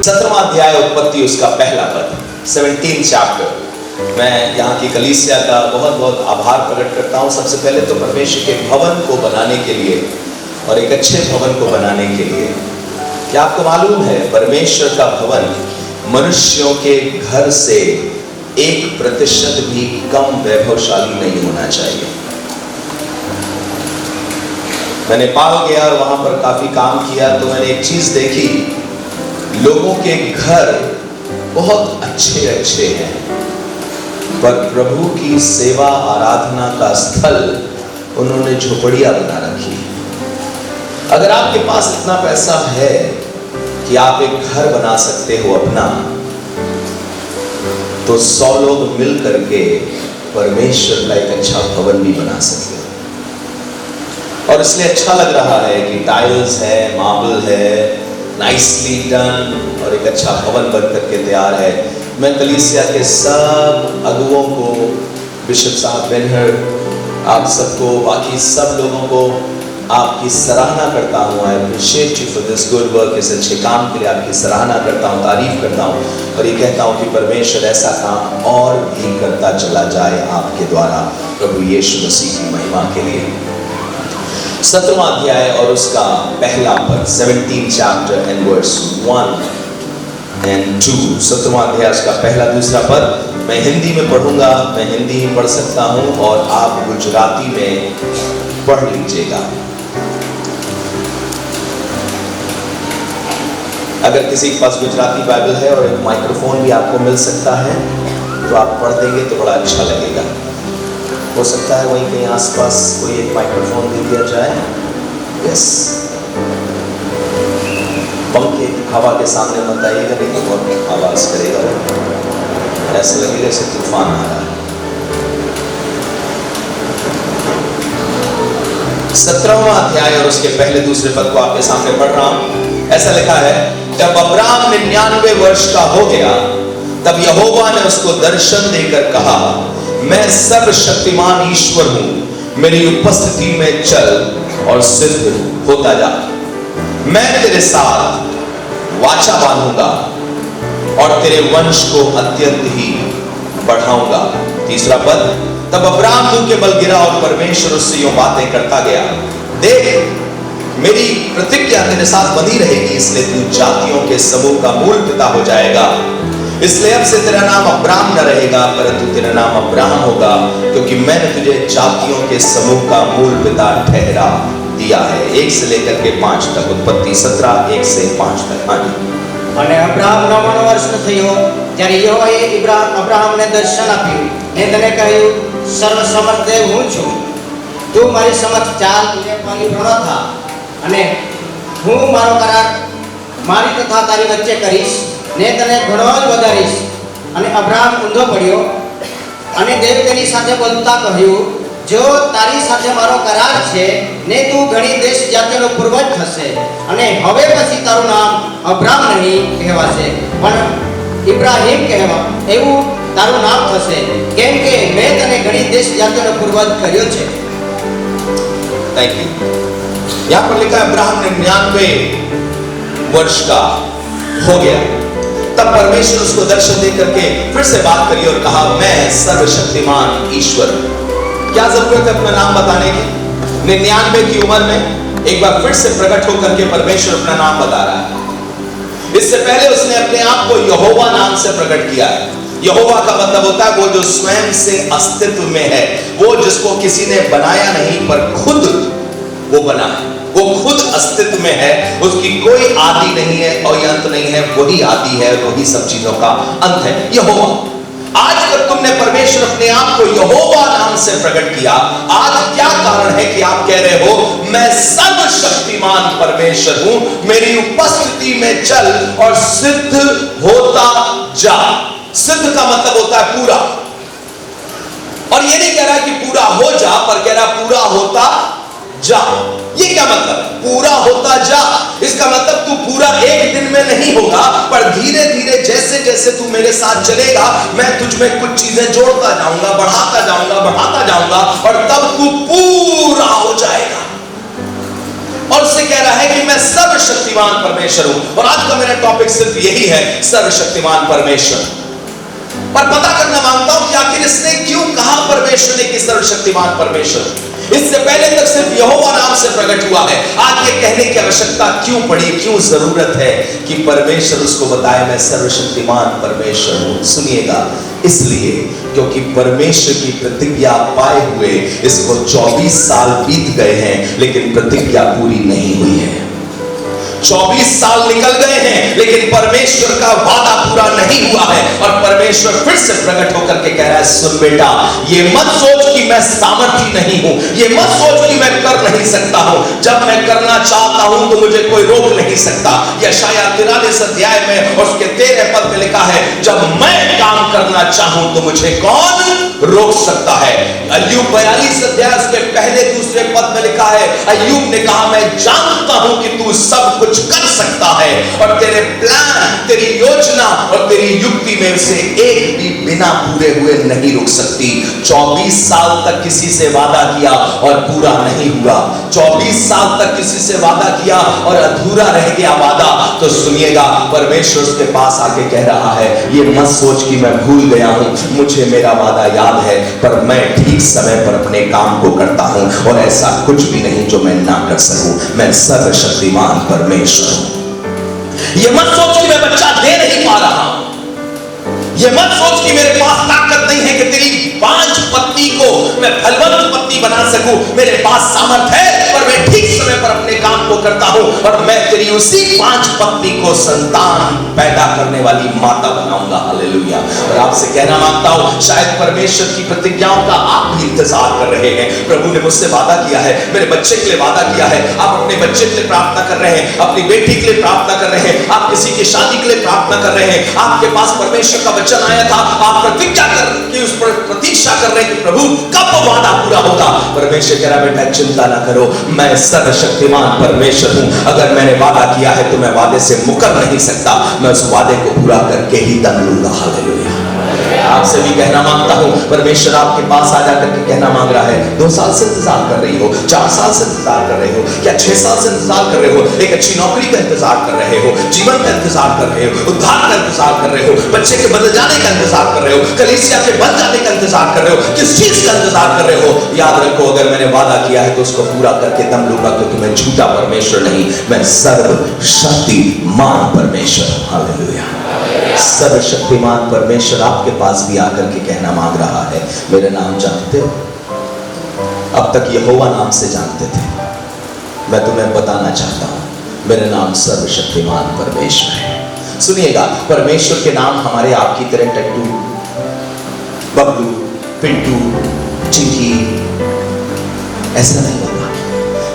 17वां अध्याय उत्पत्ति उसका पहला पद, 17 चैप्टर। मैं यहाँ की कलीसिया का बहुत बहुत आभार प्रकट करता हूँ। सबसे पहले तो परमेश्वर के भवन को बनाने के लिए और एक अच्छे भवन को बनाने के लिए। क्या आपको मालूम है परमेश्वर का भवन मनुष्यों के घर से 1% भी कम वैभवशाली नहीं होना चाहिए। मैं नेपाल गया और वहां पर काफी काम किया तो मैंने एक चीज देखी, लोगों के घर बहुत अच्छे अच्छे हैं पर प्रभु की सेवा आराधना का स्थल उन्होंने झोपड़ियां बना रखी। अगर आपके पास इतना पैसा है कि आप एक घर बना सकते हो अपना, तो 100 लोग मिल करके परमेश्वर का एक अच्छा भवन भी बना सकते हो। और इसलिए अच्छा लग रहा है कि टाइल्स है, मार्बल है, नाइसली डन और एक अच्छा भवन बन करके तैयार है। मैं कलीसिया के सब अगुओं को, बिशप साहब बेनहर, आप सबको, बाकी सब लोगों को आपकी सराहना करता हूँ। I appreciate you for this good work. इस अच्छे काम के लिए आपकी सराहना करता हूँ, तारीफ करता हूँ और ये कहता हूँ कि परमेश्वर ऐसा काम और भी करता चला जाए आपके द्वारा, प्रभु यीशु मसीह की महिमा के लिए। 17वां अध्याय और उसका पहला पद, 17 चैप्टर एंड वर्स 1 and 2। 17वां अध्याय उसका पहला दूसरा पद। मैं हिंदी में पढ़ूंगा, मैं हिंदी ही पढ़ सकता हूं और आप गुजराती में पढ़ लीजिएगा। अगर किसी के पास गुजराती बाइबल है और एक माइक्रोफोन भी आपको मिल सकता है तो आप पढ़ देंगे तो बड़ा अच्छा लगेगा। हो सकता है वहीं कहीं आसपास कोई एक माइक्रोफोन दे दिया जाए। यस, पंखे हवा के सामने मत आइएगा, नहीं तो बहुत आवाज करेगा, ऐसा लगेगा जैसे तूफान आ रहा है। 17वां अध्याय और उसके पहले दूसरे पद को आपके सामने पढ़ रहा हूं। ऐसा लिखा है, जब अब्राम 99 वर्ष का हो गया तब यहोवा ने उसको दर्शन देकर कहा, मैं सर्वशक्तिमान ईश्वर हूं, मेरी उपस्थिति में चल और सिद्ध होता जा। मैं तेरे साथ वाचा बांधूंगा और तेरे वंश को अत्यंत ही बढ़ाऊंगा। तीसरा पद, तब अब्राम मुंह के बल गिरा और परमेश्वर उससे यूं बातें करता गया, देख मेरी प्रतिज्ञा तेरे साथ बनी रहेगी, इसलिए तू जातियों के समूह का मूल पिता हो जाएगा। इसलिए अब से तेरा नाम अब्राम न रहेगा परंतु तेरा नाम अब्राहम होगा, क्योंकि मैंने तुझे जातियों के समूह का मूल पिता ठहरा दिया है। 1 से लेकर के 5 तक, उत्पत्ति 17 1 से 5 तक। हाँ जी। અને અબ્રાહમ 99 વર્ષનો થયો જ્યારે યહોવાએ અબ્રાહમને દર્શન આપ્યું ને તેને કહ્યું, સર્વસમર્થ દેવ હું છું, તું મારી સમક્ષ ચાલ અને મારી ઘણો થા, અને હું મારો કરાર મારી તથા તારી વચ્ચે કરીશ ને તને ઘણો જ વધારીશ। અને અબ્રાહમ ઊંધો પડ્યો અને દેવ તેની સાથે બોલતા કહ્યું, જો તારી સાથે મારો કરાર છે ને તું ઘણી દેશ જાતિનો પૂર્વજ થશે, અને હવે પછી તારું નામ અબ્રામ નહીં કહેવાશે પણ ઇબ્રાહીમ કહેવા એવું તારું નામ થશે, કેમ કે મેં તને ઘણી દેશ જાતિનો પૂર્વજ કર્યો છે। Thank you. यहाँ पर लिखा है अब्राहम 99 वर्ष का हो गया तब परमेश्वर उसको दर्शन दे करके फिर से बात करी और कहा, मैं सर्वशक्तिमान ईश्वर। क्या जरूरत है अपना नाम बताने की? 99 की उम्र में एक बार फिर से प्रकट होकर के परमेश्वर अपना नाम बता रहा है। इससे पहले उसने अपने आप को यहोवा नाम से प्रकट किया है। यहोवा का मतलब होता है वो जो स्वयं से अस्तित्व में है, वो जिसको किसी ने बनाया नहीं पर खुद वो बना है, वो खुद अस्तित्व में है, उसकी कोई आदि नहीं है और अंत नहीं है, वही आदि है, वही सब चीजों का अंत है, यहोवा। आज जब तुमने परमेश्वर अपने आप को यहोवा नाम से प्रकट किया, आज क्या कारण है कि आप कह रहे हो मैं सर्वशक्तिमान परमेश्वर हूं, मेरी उपस्थिति में चल और सिद्ध होता जा। सिद्ध का मतलब होता है पूरा, और ये नहीं कह रहा कि पूरा हो जा, पर कह रहा पूरा होता जा। ये क्या मतलब? पूरा होता जा, इसका मतलब तू पूरा एक दिन में नहीं होगा, पर धीरे धीरे जैसे जैसे तू मेरे साथ चलेगा, मैं तुझ में कुछ चीजें जोड़ता जाऊंगा, बढ़ाता जाऊंगा और तब तू पूरा हो जाएगा। और उससे कह रहा है कि मैं सर्वशक्ति सर्वशक्तिमान परमेश्वर हूं। और आज का मेरा टॉपिक सिर्फ यही है, सर्वशक्तिमान परमेश्वर। पर पता करना मांगता हूं कि आखिर इसने क्यों कहा परमेश्वर ने कि सर्वशक्तिमान परमेश्वर। इससे पहले तक सिर्फ यहोवा नाम से प्रकट हुआ है। आज ये कहने की आवश्यकता क्यों पड़ी, क्यों जरूरत है कि परमेश्वर उसको बताए मैं सर्वशक्तिमान परमेश्वर हूं। सुनिएगा, इसलिए क्योंकि परमेश्वर की प्रतिज्ञा पाए हुए इसको 24 साल बीत गए हैं, लेकिन प्रतिज्ञा पूरी नहीं हुई है। 24 साल निकल गए हैं, लेकिन परमेश्वर का वादा पूरा नहीं हुआ है। और परमेश्वर फिर से प्रकट होकर के कह रहा है, सुन बेटा, ये मत सोच कि मैं सामर्थी नहीं हूं, ये मत सोच कि मैं कर नहीं सकता हूं। जब मैं करना चाहता हूं तो मुझे कोई रोक नहीं सकता। यशायाह 43 अध्याय में और उसके 13 पद में लिखा है, जब मैं काम करना चाहूं तो मुझे कौन रोक सकता है। अय्यूब 42 अध्याय उसके पहले दूसरे पद में लिखा है, अय्यूब ने कहा मैं जानता हूं कि तू सब कुछ कर सकता है और तेरे प्लान, तेरी योजना और तेरी युक्ति में से एक भी बिना पूरे हुए नहीं रुक सकती। 24 साल तक किसी से वादा किया और पूरा नहीं हुआ, 24 साल तक किसी से वादा किया और अधूरा रह गया वादा, तो सुनिएगा, परमेश्वर उसके पास आके कह रहा है, ये मत सोच कि मैं भूल गया हूं, मुझे मेरा वादा याद है, पर मैं ठीक समय पर अपने काम को करता हूं और ऐसा कुछ भी नहीं जो मैं ना कर सकूं। मैं सर्वशक्तिमान परमेश्वर हूं। ये मत सोच कि मैं बच्चा दे नहीं पा रहा हूं, ये मत सोच कि मेरे पास ताकत नहीं है कि तेरी 5 पत्नी को मैं फलवंत पत्नी बना सकूं। मेरे पास सामर्थ है, पर मैं ठीक समय पर अपने काम को करता हूं और मैं तेरी उसी 5 पत्नी को संतान पैदा करने वाली माता बनाऊंगा। हालेलुया। और आपसे कहना मांगता हूं, शायद परमेश्वर की प्रतिज्ञाओं का आप भी इंतजार कर रहे हैं। प्रभु ने मुझसे वादा किया है, मेरे बच्चे के लिए वादा किया है। आप अपने बच्चे के लिए प्रार्थना कर रहे हैं, अपनी बेटी के लिए प्रार्थना कर रहे हैं, आप किसी की शादी के लिए प्रार्थना कर रहे हैं, आपके पास परमेश्वर का वचन आया था, आप प्रतिज्ञा करके उस पर प्रतीक्षा कर रहे हैं कि प्रभु कब वो वादा पूरा होगा। परमेश्वर कह रहा बेटा चिंता ना करो, मैं सर्वशक्तिमान परमेश्वर हूं। अगर मैंने वादा किया है तो मैं वादे से मुकर नहीं सकता, मैं उस वादे को पूरा करके ही दम लूंगा। हालेलुया। आपसे भी कहना मांगता हूं, परमेश्वर आपके पास आ जाकर के कहना मांग रहा है, 2 साल से इंतजार कर रही हो, 4 साल से इंतजार कर रहे हो, क्या 6 साल से इंतजार कर रहे हो, एक अच्छी नौकरी का इंतजार कर रहे हो, जीवन का इंतजार कर रहे हो, उद्धार का इंतजार कर रहे हो, बच्चे के बदल जाने का इंतजार कर रहे हो, कलीसिया के बन जाने का इंतजार कर रहे हो, किस चीज का इंतजार कर रहे हो। याद रखो, अगर मैंने वादा किया है तो उसको पूरा करके दम लूंगा, क्योंकि मैं झूठा परमेश्वर नहीं, मैं सर्वशक्तिमान परमेश्वर हूं। हालेलुया। सर्वशक्तिमान परमेश्वर आपके पास भी आकर के कहना मांग रहा है, मेरा नाम जानते हो? अब तक यहोवा नाम से जानते थे, मैं तुम्हें बताना चाहता हूं, मेरा नाम सर्वशक्तिमान परमेश्वर है। सुनिएगा, परमेश्वर के नाम हमारे आपकी तरह टट्टू, बबलू, पिंटू, चिंकी ऐसा नहीं होता।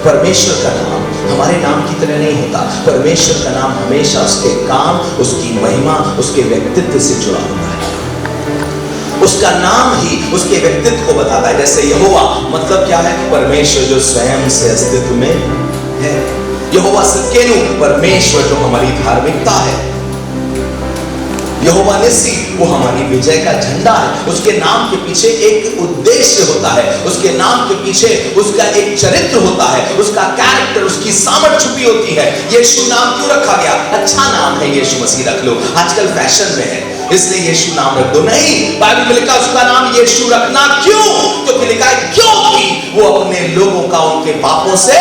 परमेश्वर का नाम हमारे नाम की तरह नहीं होता। परमेश्वर का नाम हमेशा उसके काम, उसकी महिमा, उसके व्यक्तित्व से जुड़ा होता है। उसका नाम ही उसके व्यक्तित्व को बताता है। जैसे यहोवा मतलब क्या है? परमेश्वर जो स्वयं से अस्तित्व में है। यहोवा सिदकेनु, परमेश्वर जो हमारी धार्मिकता है। यहोवा निस्सी, वो हमारी विजय का झंडा है। उसके नाम के पीछे एक उद्देश्य होता है, उसके नाम के पीछे उसका एक चरित्र होता है, उसका कैरेक्टर, उसकी सामर्थ छुपी होती है। यीशु नाम क्यों रखा गया? अच्छा नाम है, यीशु मसीह रख लो, आजकल फैशन में है इसलिए यीशु नाम रख दो। नहीं, बाइबल में लिखा उसका नाम यीशु रखना क्यों? क्योंकि लिखा है क्योंकि वो अपने लोगों का उनके पापों से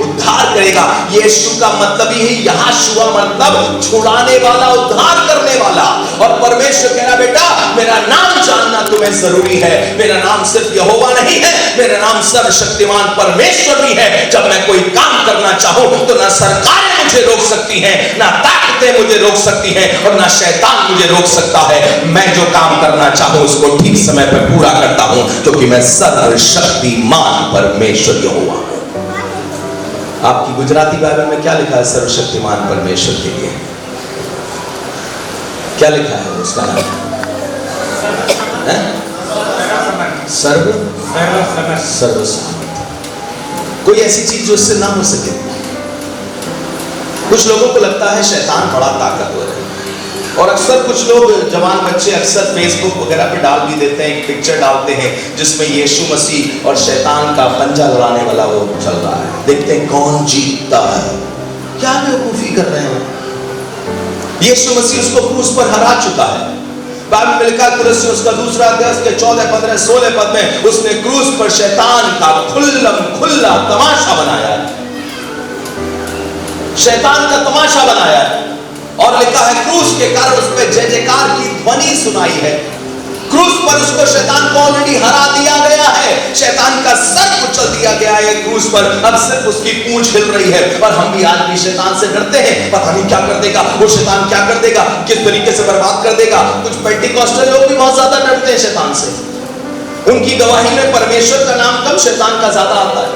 उद्धार करेगा। यीशु का मतलब ही यहोशुआ, मतलब छुड़ाने वाला, उद्धार करने वाला। और परमेश्वर कह रहा बेटा मेरा नाम जानना तुम्हें जरूरी है। मेरा नाम सिर्फ यहोवा नहीं है, मेरा नाम सर्वशक्तिमान परमेश्वर भी है। जब मैं कोई काम करना चाहूं तो ना सरकारें मुझे रोक सकती हैं, ना ताकतें मुझे रोक सकती हैं और ना शैतान मुझे रोक सकता है। मैं जो काम करना चाहूं उसको ठीक समय पर पूरा करता हूं, क्योंकि मैं सर्वशक्तिमान परमेश्वर यहोवा। आपकी गुजराती बाइबल में क्या लिखा है सर्वशक्तिमान परमेश्वर के लिए? क्या लिखा है उसका नाम? सर्वसमर्थ। कोई ऐसी चीज जो इससे ना हो सके। कुछ लोगों को लगता है शैतान बड़ा ताकतवर है, और अक्सर कुछ लोग, जवान बच्चे अक्सर फेसबुक वगैरह पे डाल भी देते हैं, एक पिक्चर डालते हैं जिसमें यीशु मसीह और शैतान का पंजा लड़ाने वाला वो चल रहा है। देखते हैं कौन जीतता है। क्या बेवकूफी कर रहे हो? यीशु मसीह उसको क्रूस पर हरा चुका है। बाइबल में लिखा कुलस्सी उसका दूसरा अध्याय के 14, 15, 16 पद में उसने क्रूस पर शैतान का खुल्ला तमाशा बनाया है। शैतान का तमाशा बनाया है और लिखा है क्रूस के कारण उस पर जय जयकार की ध्वनि सुनाई है। क्रूस पर उसको शैतान को ऑलरेडी हरा दिया गया है। शैतान का सर कुचल दिया गया है क्रूस पर। अब सिर्फ उसकी पूंछ हिल रही है। और हम भी आज भी शैतान से डरते हैं, पता नहीं क्या कर देगा वो शैतान, क्या कर देगा, किस तरीके से बर्बाद कर देगा। कुछ पेंटिकॉस्टल लोग भी बहुत ज्यादा डरते हैं शैतान से। उनकी गवाही में परमेश्वर का नाम कम शैतान का ज्यादा आता है।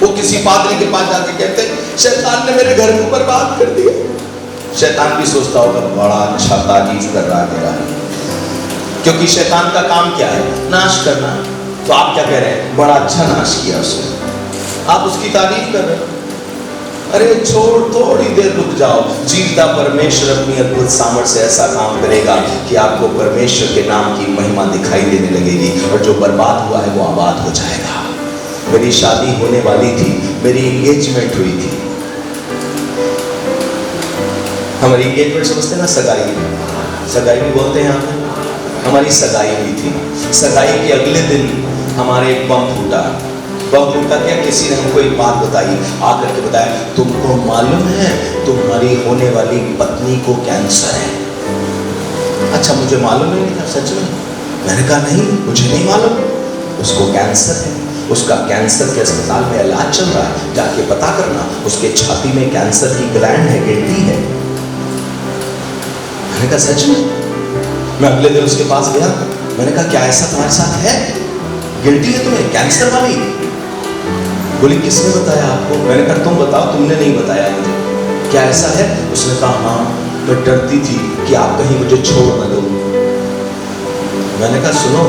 वो किसी पादरी के पास जाके कहते हैं शैतान ने मेरे घर को बर्बाद कर दिया। शैतान भी सोचता होगा बड़ा अच्छा तारीफ कर रहा है मेरा, क्योंकि शैतान का काम क्या है? नाश करना। तो आप क्या कह रहे हैं? बड़ा अच्छा नाश किया उसने, आप उसकी तारीफ कर रहे हो। अरे छोड़, थोड़ी देर रुक जाओ। जीवता परमेश्वर अपनी अद्भुत सामर्थ्य से ऐसा काम करेगा कि आपको परमेश्वर के नाम की महिमा दिखाई देने लगेगी और जो बर्बाद हुआ है वो आबाद हो जाएगा। मेरी शादी होने वाली थी, मेरी एंगेजमेंट हुई थी। हमारी एंगेजमेंट समझते ना, सगाई भी बोलते हैं यहाँ पे। हमारी सगाई हुई थी। सगाई के अगले दिन हमारे एक बम फूटा क्या? किसी ने हमको एक बात बताई, आकर के बताया तुमको मालूम है तुम्हारी होने वाली पत्नी को कैंसर है। अच्छा, मुझे मालूम नहीं था सच में। मैंने कहा नहीं, मुझे नहीं मालूम। उसको कैंसर है, उसका कैंसर के अस्पताल में इलाज चल रहा है, जाके पता करना। उसके छाती में कैंसर की ग्लैंड है, गिल्टी है। मैंने कहा सच में? मैं अगले दिन उसके पास गया। मैंने कहा क्या ऐसा तुम्हारे साथ है? गिल्टी है तुम्हें, कैंसर वाली? बोली किसने बताया आपको? मैंने कहा तुम बताओ, तुमने नहीं बताया मुझे। क्या ऐसा है? उसने कहा हाँ, मैं डरती थी कि आप कहीं मुझे छोड़ न दो। मैंने कहा सुनो,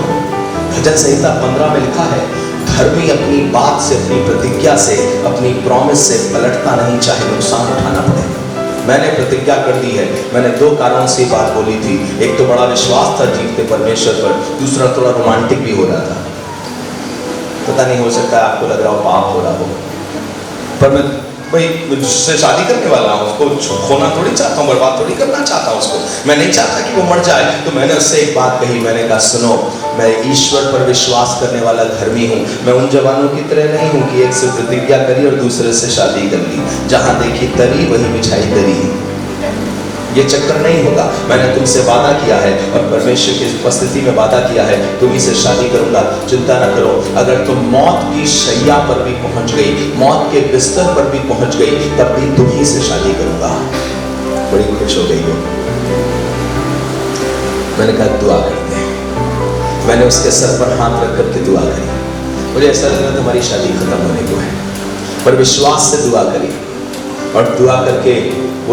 भजन संहिता 15 में लिखा है धर्मी अपनी बात से, अपनी प्रतिज्ञा से, अपनी प्रॉमिस से पलटता नहीं, चाहे नुकसान उठाना पड़े। मैंने प्रतिज्ञा कर दी है। मैंने 2 कारणों से बात बोली थी। एक तो बड़ा विश्वास था जीवते परमेश्वर पर, दूसरा थोड़ा रोमांटिक भी हो रहा था। पता नहीं, हो सकता है आपको लग रहा हो पाप हो रहा हो, पर मैं भाई मुझसे शादी करने वाला हूँ, उसको खोना थोड़ी चाहता हूँ, बर्बाद थोड़ी करना चाहता हूँ उसको। मैं नहीं चाहता कि वो मर जाए। तो मैंने उससे एक बात कही, मैंने कहा सुनो, मैं ईश्वर पर विश्वास करने वाला धर्मी हूँ। मैं उन जवानों की तरह नहीं हूँ कि एक से प्रतिज्ञा करी और दूसरे से शादी कर ली, जहाँ देखी तरी वही बिछाई दरी। ये चक्कर नहीं होगा। मैंने तुमसे वादा किया है और परमेश्वर की उपस्थिति में वादा किया है, तुम्ही से शादी करूंगा, चिंता न करो। अगर तुम मौत की शैया पर भी पहुंच गई, मौत के बिस्तर पर भी पहुंच गई, तब भी तुम्ही से शादी करूंगा। बड़ी खुश हो गई हो। मैंने कहा दुआ करते हैं। मैंने उसके सर पर हाथ रख करके दुआ करी। मुझे ऐसा लग रहा था हमारी शादी खत्म होने को है, पर विश्वास से दुआ करी और दुआ करके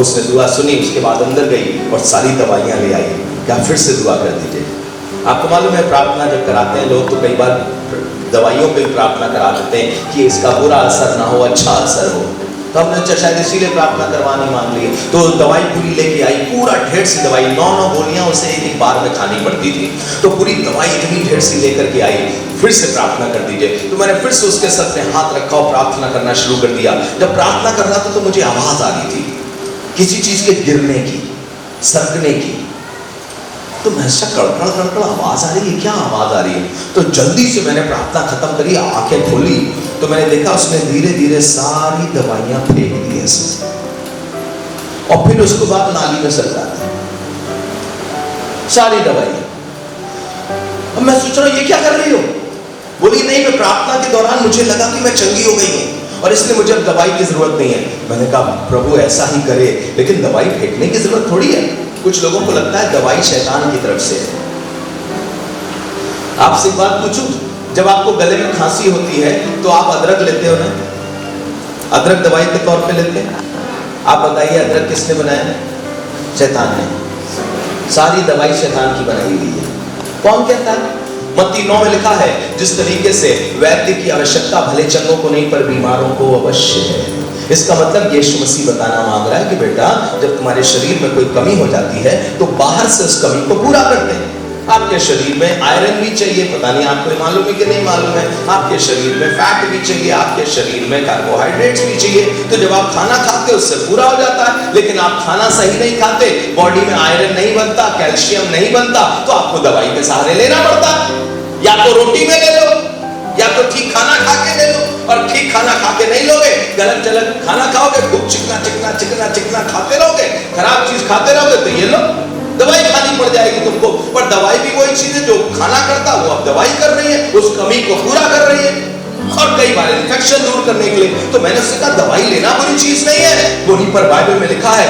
उसने दुआ सुनी। उसके बाद अंदर गई और सारी दवाइयां ले आई। क्या फिर से दुआ कर दीजिए। आपको मालूम है प्रार्थना जब कराते हैं लोग तो कई बार दवाइयों पे प्रार्थना करा देते हैं कि इसका बुरा असर ना हो, अच्छा असर हो। तो हमने शायद इसीलिए प्रार्थना करवानी मान ली। तो दवाई पूरी लेके आई, पूरा ढेर सी दवाई, 9 गोलियां उसे एक बार में खानी पड़ती थी। तो पूरी दवाई इतनी ढेर सी लेकर के आई। फिर से प्रार्थना कर दीजिए। तो मैंने फिर से उसके सर पे हाथ रखा और प्रार्थना करना शुरू कर दिया। जब प्रार्थना कर रहा था तो मुझे आवाज आ रही थी किसी चीज के गिरने की, सरकने की। तो मैं ऐसा कड़कड़ कड़कड़ आवाज आ रही है, क्या आवाज आ रही है? तो जल्दी से मैंने प्रार्थना खत्म करी, आंखें खोली तो मैंने देखा उसने धीरे धीरे सारी दवाइयां फेंक दी ऐसे, और फिर उसके बाद नाली में सरका दी सारी दवाइयां। अब मैं सोच रहा हूं ये क्या कर रही हो? बोली नहीं, मैं प्रार्थना के दौरान मुझे लगा कि मैं चंगी हो गई हूं और इसलिए मुझे अब दवाई की जरूरत नहीं है। मैंने कहा प्रभु ऐसा ही करे, लेकिन दवाई फेंकने की जरूरत थोड़ी है। कुछ लोगों को लगता है दवाई शैतान की तरफ से है। आपसे एक बात पूछूं, जब आपको गले में खांसी होती है तो आप अदरक लेते हो ना? अदरक दवाई के तौर पे लेते हैं। आप बताइए अदरक किसने बनाया? शैतान ने। सारी दवाई शैतान की बनाई हुई है। कौन कहता है? मत्ती 9 में लिखा है जिस तरीके से वैद्य की आवश्यकता भले चंगों को नहीं पर बीमारों को अवश्य है। इसका मतलब यीशु मसीह बताना मांग रहा है कि बेटा जब तुम्हारे शरीर में कोई कमी हो जाती है तो बाहर से उस कमी को पूरा कर दे। आपके शरीर में आयरन भी चाहिए, पता नहीं आपको मालूम है कि नहीं मालूम है। आपके शरीर में फैट भी चाहिए, आपके शरीर में कार्बोहाइड्रेट्स भी चाहिए। तो जब आप खाना खाते हो उससे पूरा हो जाता है। लेकिन आप खाना सही नहीं खाते, बॉडी में आयरन नहीं बनता, कैल्शियम नहीं बनता, तो आपको दवाई के सहारे लेना पड़ता है। या तो रोटी में ले लो, या तो ठीक खाना खा के ले लो। और ठीक खाना खा के नहीं लोगे, गलत जलत खाना खाओगे, खूब चिकना चिकना चिकना चिकना खाते रहोगे, खराब चीज खाते रहोगे, तो ये लो दवाई खानी पड़ जाएगी तुमको। पर दवाई भी वही चीज है जो खाना करता, वो अब दवाई कर रही है, उस कमी को पूरा कर रही है। और कई बार इन्फेक्शन दूर करने के लिए। तो मैंने उससे कहा दवाई लेना बुरी चीज नहीं है। वहीं पर बाइबल में लिखा है,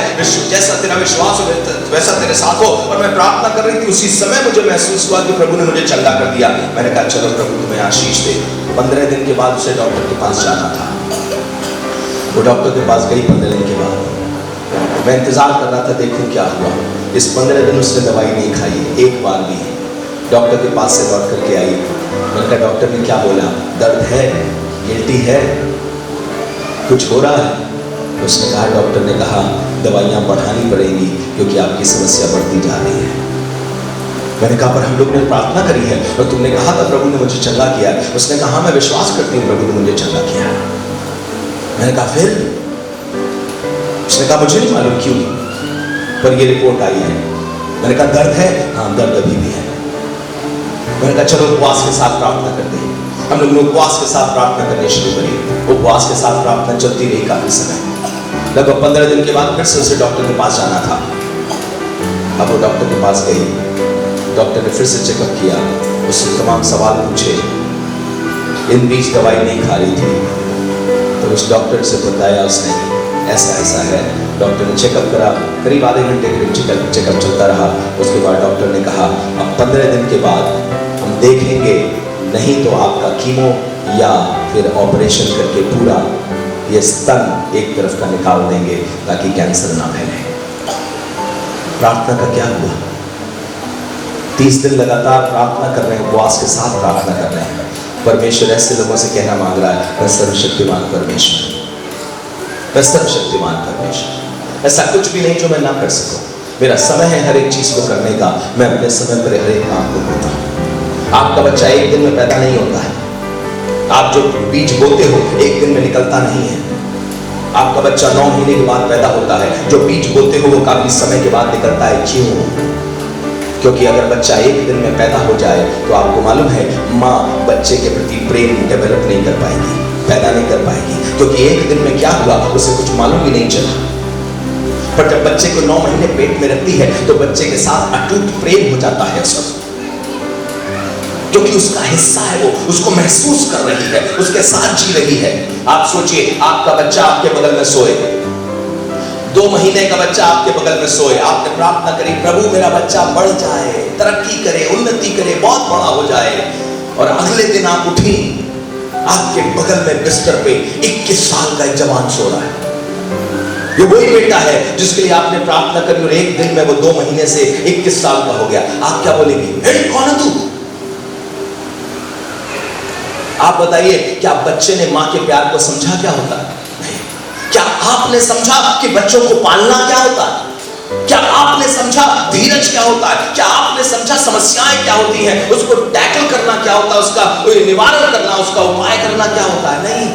जैसा तेरा विश्वास हो वैसा तेरे साथ हो। और मैं प्रार्थना कर रही थी, उसी समय मुझे महसूस हुआ कि प्रभु ने मुझे चंगा कर दिया। मैंने कहा चलो प्रभु तुम्हें आशीष दे। 15 दिन के बाद उसे डॉक्टर के पास जाना था। वो डॉक्टर के पास गई 15 दिन के बाद। मैं इंतजार कर रहा था देखूं क्या हुआ। इस 15 दिन उसने दवाई नहीं खाई एक बार भी। डॉक्टर के पास से लौट करके आई। मैंने कहा डॉक्टर ने क्या बोला? दर्द है, गिल्टी है, कुछ हो रहा है? उसने कहा, डॉक्टर ने कहा दवाइयाँ बढ़ानी पड़ेंगी क्योंकि आपकी समस्या बढ़ती जा रही है। मैंने कहा पर हम लोग ने प्रार्थना करी है और तुमने कहा था प्रभु ने मुझे चंगा किया। उसने कहा मैं विश्वास करती हूँ प्रभु ने मुझे चंगा किया। मैंने कहा फिर? उसने कहा मुझे नहीं मालूम क्यों, पर ये रिपोर्ट आई है। मैंने कहा दर्द है? हाँ दर्द अभी भी है। मैंने कहा चलो उपवास के साथ प्रार्थना करते हैं। हम लोग ने उपवास के साथ प्रार्थना करनी शुरू करी। उपवास के साथ प्रार्थना चलती रही काफी समय। लगभग 15 दिन के बाद फिर से उसे डॉक्टर के पास जाना था। अब वो डॉक्टर के पास गई। डॉक्टर ने फिर से चेकअप किया, उससे तमाम सवाल पूछे। इन बीच दवाई नहीं खा रही थी तो उस डॉक्टर से बताया उसने ऐसा ऐसा है। डॉक्टर ने चेकअप करा, करीब आधे घंटे के चेकअप चलता रहा। उसके बाद डॉक्टर ने कहा अब 15 दिन के बाद हम देखेंगे, नहीं तो आपका कीमो या फिर ऑपरेशन करके पूरा ये स्तन एक तरफ का निकाल देंगे ताकि कैंसर ना फैले। प्रार्थना का क्या हुआ? 30 दिन लगातार प्रार्थना कर रहे हैं, उपवास के साथ प्रार्थना कर रहे हैं। परमेश्वर ऐसे लोगों से कहना मांग रहा है, मैं सर्वशक्तिमान परमेश्वर, मैं सर्वशक्तिमान परमेश्वर, ऐसा कुछ भी नहीं जो मैं ना कर सकूं। मेरा समय है हर एक चीज को करने का, मैं अपने समय पर हर एक काम को करता हूं। आपका बच्चा एक दिन में पैदा नहीं होता है। आप जो बीज बोते हो एक दिन में निकलता नहीं है। आपका बच्चा 9 महीने के बाद पैदा होता है। जो बीज बोते हो वो काफी समय के बाद निकलता है। क्यों? क्योंकि अगर बच्चा एक दिन में पैदा हो जाए तो आपको मालूम है माँ बच्चे के प्रति प्रेम डेवलप नहीं कर पाएगी, पैदा नहीं कर पाएगी, क्योंकि एक दिन में क्या हुआ उसे कुछ मालूम भी नहीं चला। पर जब बच्चे को 9 महीने पेट में रखती है तो बच्चे के साथ अटूट प्रेम हो जाता है उसका, क्योंकि उसका हिस्सा है, वो उसको महसूस कर रही है, उसके साथ जी रही है। आप सोचिए आपका बच्चा आपके बगल में सोए, 2 महीने का बच्चा आपके बगल में सोए, आपने प्रार्थना करी प्रभु मेरा बच्चा बढ़ जाए, तरक्की करे, उन्नति करे, बहुत बड़ा हो जाए, और अगले दिन आप उठी, आपके बगल में बिस्तर पे 21 साल का एक जवान सो रहा है। ये वही बेटा है जिसके लिए आपने प्रार्थना करी और एक दिन में वो 2 महीने से 21 साल का हो गया। आप क्या बोलेंगे? कौन है तू? आप बताइए क्या बच्चे ने मां के प्यार को समझा क्या होता है? क्या आपने समझा कि बच्चों को पालना क्या होता है? क्या आपने समझा धीरज क्या होता है? क्या आपने समझा समस्याएं क्या होती हैं, उसको टैकल करना क्या होता है, उसका निवारण करना, उसका उपाय करना क्या होता है? नहीं।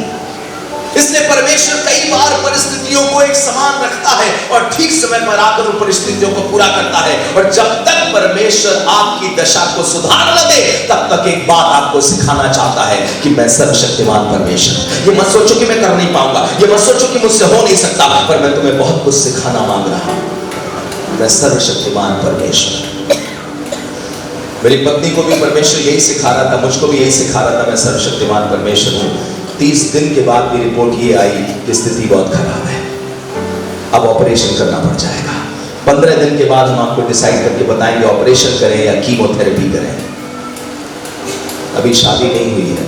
इसलिए परमेश्वर कई बार परिस्थितियों को एक समान रखता है और ठीक समय पर आकर उन परिस्थितियों को पूरा करता है। और जब तक परमेश्वर आपकी दशा को सुधार न दे तब तक एक बात आपको सिखाना चाहता है कि मैं सर्वशक्तिमान परमेश्वर। ये मत सोचो कि मैं कर नहीं पाऊंगा, ये मत सोचो कि मुझसे हो नहीं सकता, पर मैं तुम्हें बहुत कुछ सिखाना मांग रहा हूं। मैं सर्वशक्तिमान परमेश्वर। मेरी पत्नी को भी परमेश्वर यही सिखा रहा था, मुझको भी यही सिखा रहा था, मैं सर्वशक्तिमान परमेश्वर हूं। 30 दिन के बाद भी रिपोर्ट ये आई कि स्थिति बहुत खराब है, अब ऑपरेशन करना पड़ जाएगा। 15 दिन के बाद हम आपको डिसाइड करके बताएंगे ऑपरेशन करें या कीमोथेरेपी करें। अभी शादी नहीं हुई है,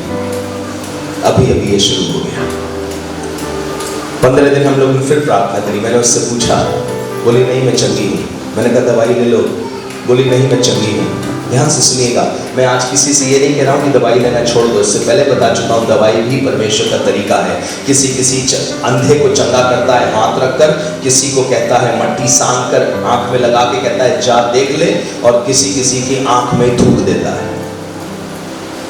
अभी अभी ये शुरू हो गया। 15 दिन हम लोगों ने फिर प्रार्थना करी। मैंने उससे पूछा, बोली नहीं मैं चंगी हूँ। मैंने कहा दवाई ले लो, बोली नहीं मैं चंगी हूँ। ध्यान से सुनिएगा, मैं आज किसी से ये नहीं कह रहा हूँ कि दवाई लेना छोड़ दो। इससे पहले बता चुका हूँ दवाई भी परमेश्वर का तरीका है। किसी अंधे को चंगा करता है हाथ रखकर, किसी को कहता है मट्टी सान कर आंख में लगा के कहता है जा देख ले, और किसी की आंख में थूक देता है।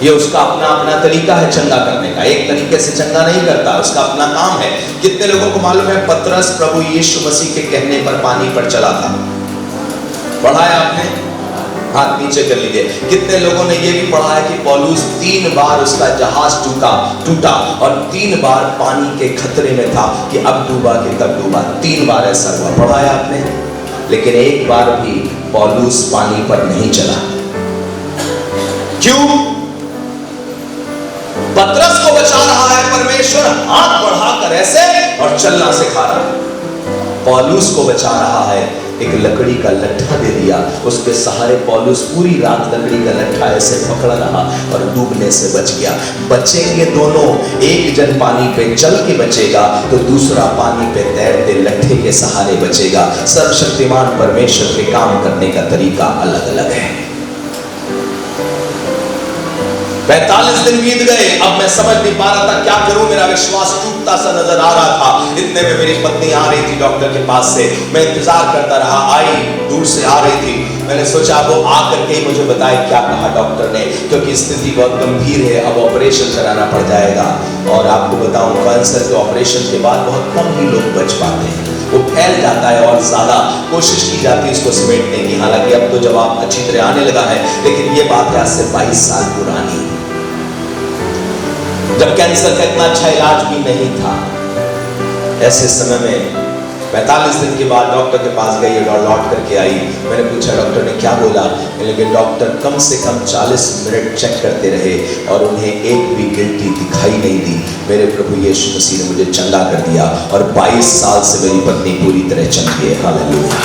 ये उसका अपना अपना तरीका है चंगा करने का। एक तरीके से चंगा नहीं करता, उसका अपना काम है। कितने लोगों को मालूम है पतरस प्रभु यीशु मसीह के कहने पर पानी पर चला था? पढ़ा है आपने? हाथ नीचे कर लीजिए। कितने लोगों ने ये भी पढ़ा है कि पौलुस 3 बार उसका जहाज टूटा और 3 बार पानी के खतरे में था कि अब डूबा कि तब डूबा। 3 बार ऐसा हुआ, पढ़ा है आपने? लेकिन एक बार भी पौलुस पानी पर नहीं चला। क्यों? पतरस को बचा रहा है परमेश्वर, हाथ बढ़ाकर ऐसे और चलना सिखा रहा है। पौलुस को बचा रहा है, एक लकड़ी का लट्ठा दे दिया, उसके सहारे पौलुस पूरी रात लकड़ी का लट्ठा ऐसे पकड़ा रहा और डूबने से बच गया। बचेंगे दोनों, एक जन पानी पे चल के बचेगा तो दूसरा पानी पे तैरते लट्ठे के सहारे बचेगा। सर्वशक्तिमान परमेश्वर के काम करने का तरीका अलग अलग है। 45 दिन बीत गए, अब मैं समझ नहीं पा रहा था क्या करूं, मेरा विश्वास टूटता सा नजर आ रहा था। इतने में मेरी पत्नी आ रही थी डॉक्टर के पास से, मैं इंतजार करता रहा, आई, दूर से आ रही थी। मैंने सोचा वो आकर के मुझे बताए क्या कहा डॉक्टर ने, क्योंकि स्थिति बहुत गंभीर है, अब ऑपरेशन कराना पड़ जाएगा। और आपको बताऊं कैंसर के ऑपरेशन के बाद बहुत कम ही लोग बच पाते हैं, वो फैल जाता है और ज्यादा कोशिश की जाती है उसको समेटने की। हालांकि अब तो जवाब अच्छी तरह आने लगा है, लेकिन ये बात है आज से 22 साल पुरानी, जब कैंसर का इतना अच्छा इलाज भी नहीं था। ऐसे समय में 45 दिन के बाद डॉक्टर के पास गई और लौट करके आई। मैंने पूछा डॉक्टर ने क्या बोला? लेकिन डॉक्टर कम से कम 40 मिनट चेक करते रहे और उन्हें एक भी गिल्टी दिखाई नहीं दी। मेरे प्रभु यीशु मसीह ने मुझे चंगा कर दिया और 22 साल से मेरी पत्नी पूरी तरह चंगी है। हालेलुया।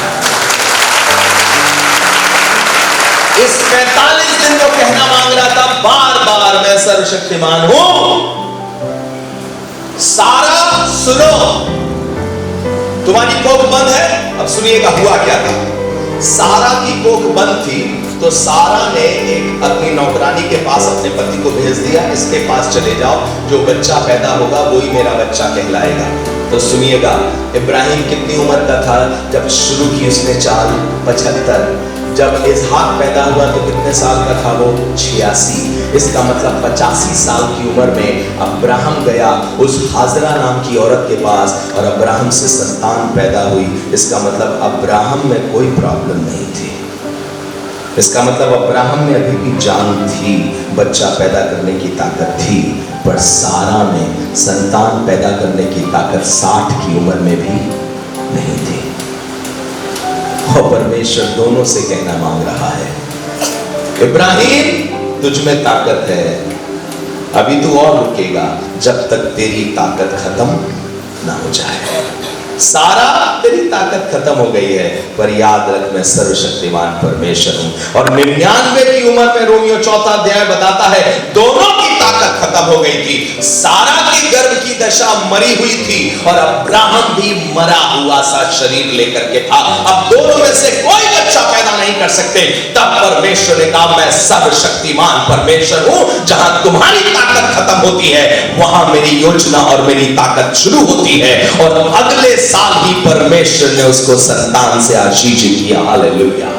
इस 45 दिन को कहना मांग रहा था बार बार, मैं सर्वशक्तिमान हूं। सारा सुनो, तुम्हारी कोख बंद है। अब सुनिएगा हुआ क्या था। सारा की कोख बंद थी तो सारा ने एक अपनी नौकरानी के पास अपने पति को भेज दिया, इसके पास चले जाओ, जो बच्चा पैदा होगा वही मेरा बच्चा कहलाएगा। तो सुनिएगा, इब्राहिम कितनी उम्र का था जब शुरू की उसने चाल? 75। जब इसहाक पैदा हुआ तो कितने साल का था वो? 86। इसका मतलब 85 साल की उम्र में अब्राहम गया उस हाजरा नाम की औरत के पास और अब्राहम से संतान पैदा हुई। इसका मतलब अब्राहम में कोई प्रॉब्लम नहीं थी। इसका मतलब अब्राहम में अभी भी जान थी, बच्चा पैदा करने की ताकत थी, पर सारा में संतान पैदा करने की ताकत 60 की उम्र में भी नहीं थी। और परमेश्वर दोनों से कहना मांग रहा है, इब्राहिम तुझ में ताकत है, अभी तू और रुकेगा जब तक तेरी ताकत खत्म ना हो जाए। सारा तेरी ताकत खत्म हो गई है, पर याद रख मैं सर्वशक्तिमान परमेश्वर हूं। और 99 की उम्र में रोमियो 4 अध्याय बताता है दोनों की ताकत खत्म हो गई थी। सारा की गर्भ की दशा मरी हुई थी और अब्राहम भी मरा हुआ सा शरीर लेकर के था। अब दोनों में से कोई बच्चा पैदा नहीं कर सकते। तब परमेश्वर ने कहा मैं सर्वशक्तिमान परमेश्वर हूं, जहां तुम्हारी ताकत खत्म होती है वहां मेरी योजना और मेरी ताकत शुरू होती है। और अगले साल ही परमेश्वर ने उसको संतान से आशीषित किया। हालेलुया।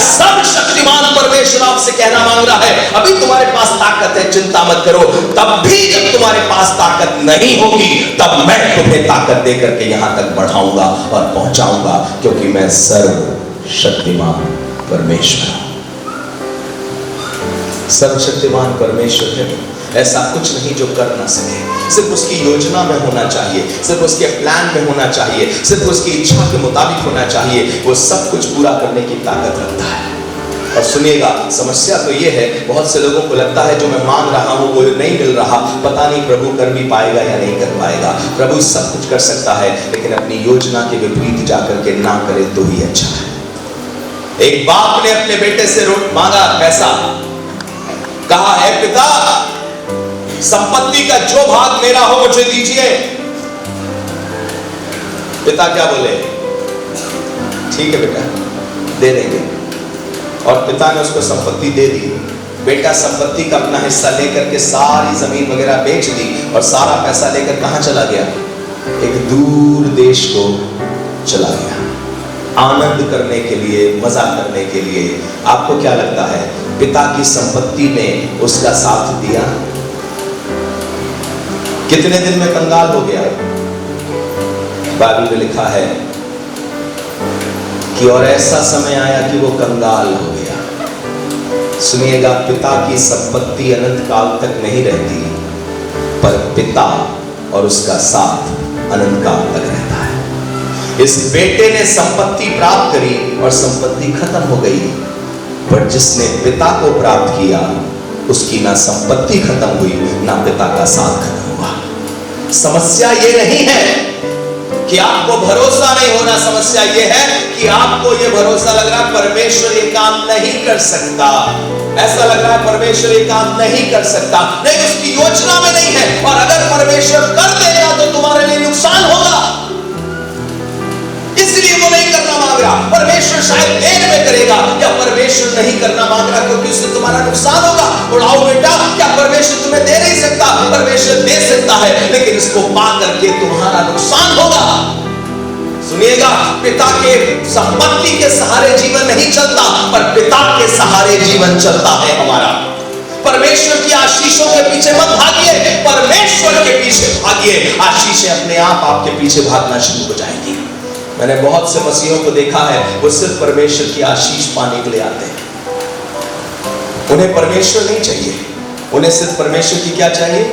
सर्वशक्तिमान परमेश्वर आपसे कहना मांग रहा है, अभी तुम्हारे पास ताकत है, चिंता मत करो। तब भी जब तुम्हारे पास ताकत नहीं होगी तब मैं तुम्हें ताकत देकर के यहां तक बढ़ाऊंगा और पहुंचाऊंगा, क्योंकि मैं सर्वशक्तिमान परमेश्वर हूं। सर्वशक्तिमान परमेश्वर है, ऐसा कुछ नहीं जो कर ना सके। सिर्फ उसकी योजना में होना चाहिए, सिर्फ उसके प्लान में होना चाहिए, सिर्फ उसकी इच्छा के मुताबिक होना चाहिए। वो सब कुछ पूरा करने की ताकत रखता है। और सुनिएगा, समस्या तो ये है, बहुत से लोगों को लगता है जो मैं मांग रहा हूँ वो नहीं मिल रहा, पता नहीं प्रभु कर भी पाएगा या नहीं कर पाएगा। प्रभु सब कुछ कर सकता है, लेकिन अपनी योजना के विपरीत जाकर के ना करे तो ही अच्छा है। एक बाप ने अपने बेटे से मांगा पैसा, कहा है पिता संपत्ति का जो भाग मेरा हो मुझे दीजिए। पिता क्या बोले? ठीक है बेटा दे देंगे। और पिता ने उसको संपत्ति दे दी। बेटा संपत्ति का अपना हिस्सा लेकर के सारी जमीन वगैरह बेच दी और सारा पैसा लेकर कहां चला गया? एक दूर देश को चला गया, आनंद करने के लिए, मजा करने के लिए। आपको क्या लगता है पिता की संपत्ति ने उसका साथ दिया? कितने दिन में कंगाल हो गया? बाइबल में लिखा है कि और ऐसा समय आया कि वो कंगाल हो गया। सुनिएगा, पिता की संपत्ति अनंत काल तक नहीं रहती, पर पिता और उसका साथ अनंत काल तक रहता है। इस बेटे ने संपत्ति प्राप्त करी और संपत्ति खत्म हो गई, पर जिसने पिता को प्राप्त किया उसकी ना संपत्ति खत्म हुई ना पिता का साथ खत्म हुआ। समस्या ये नहीं है कि आपको भरोसा नहीं होना, समस्या ये है कि आपको ये भरोसा लग रहा है परमेश्वर ये काम नहीं कर सकता। ऐसा लग रहा है परमेश्वर ये काम नहीं कर सकता, नहीं उसकी योजना में नहीं है। और अगर परमेश्वर कर देगा तो तुम्हारे लिए नुकसान होगा, इसलिए वो नहीं करना मांग रहा। परमेश्वर शायद देर में करेगा, या परमेश्वर नहीं करना मांग रहा क्योंकि उससे तुम्हारा नुकसान होगा। उड़ाओ बेटा, क्या परमेश्वर तुम्हें दे नहीं सकता? परमेश्वर दे सकता है, लेकिन इसको पा करके तुम्हारा नुकसान होगा। सुनिएगा, पिता के संपत्ति के सहारे जीवन नहीं चलता, पर पिता के सहारे जीवन चलता है हमारा। परमेश्वर की आशीषों के पीछे मत भागिए, परमेश्वर के पीछे भागिए। आशीषें अपने आप आपके पीछे भागना शुरू हो जाएंगी। मैंने बहुत से मसीहों को देखा है, वो सिर्फ परमेश्वर की आशीष पाने के लिए आते हैं। उन्हें परमेश्वर नहीं चाहिए, उन्हें सिर्फ परमेश्वर की क्या चाहिए?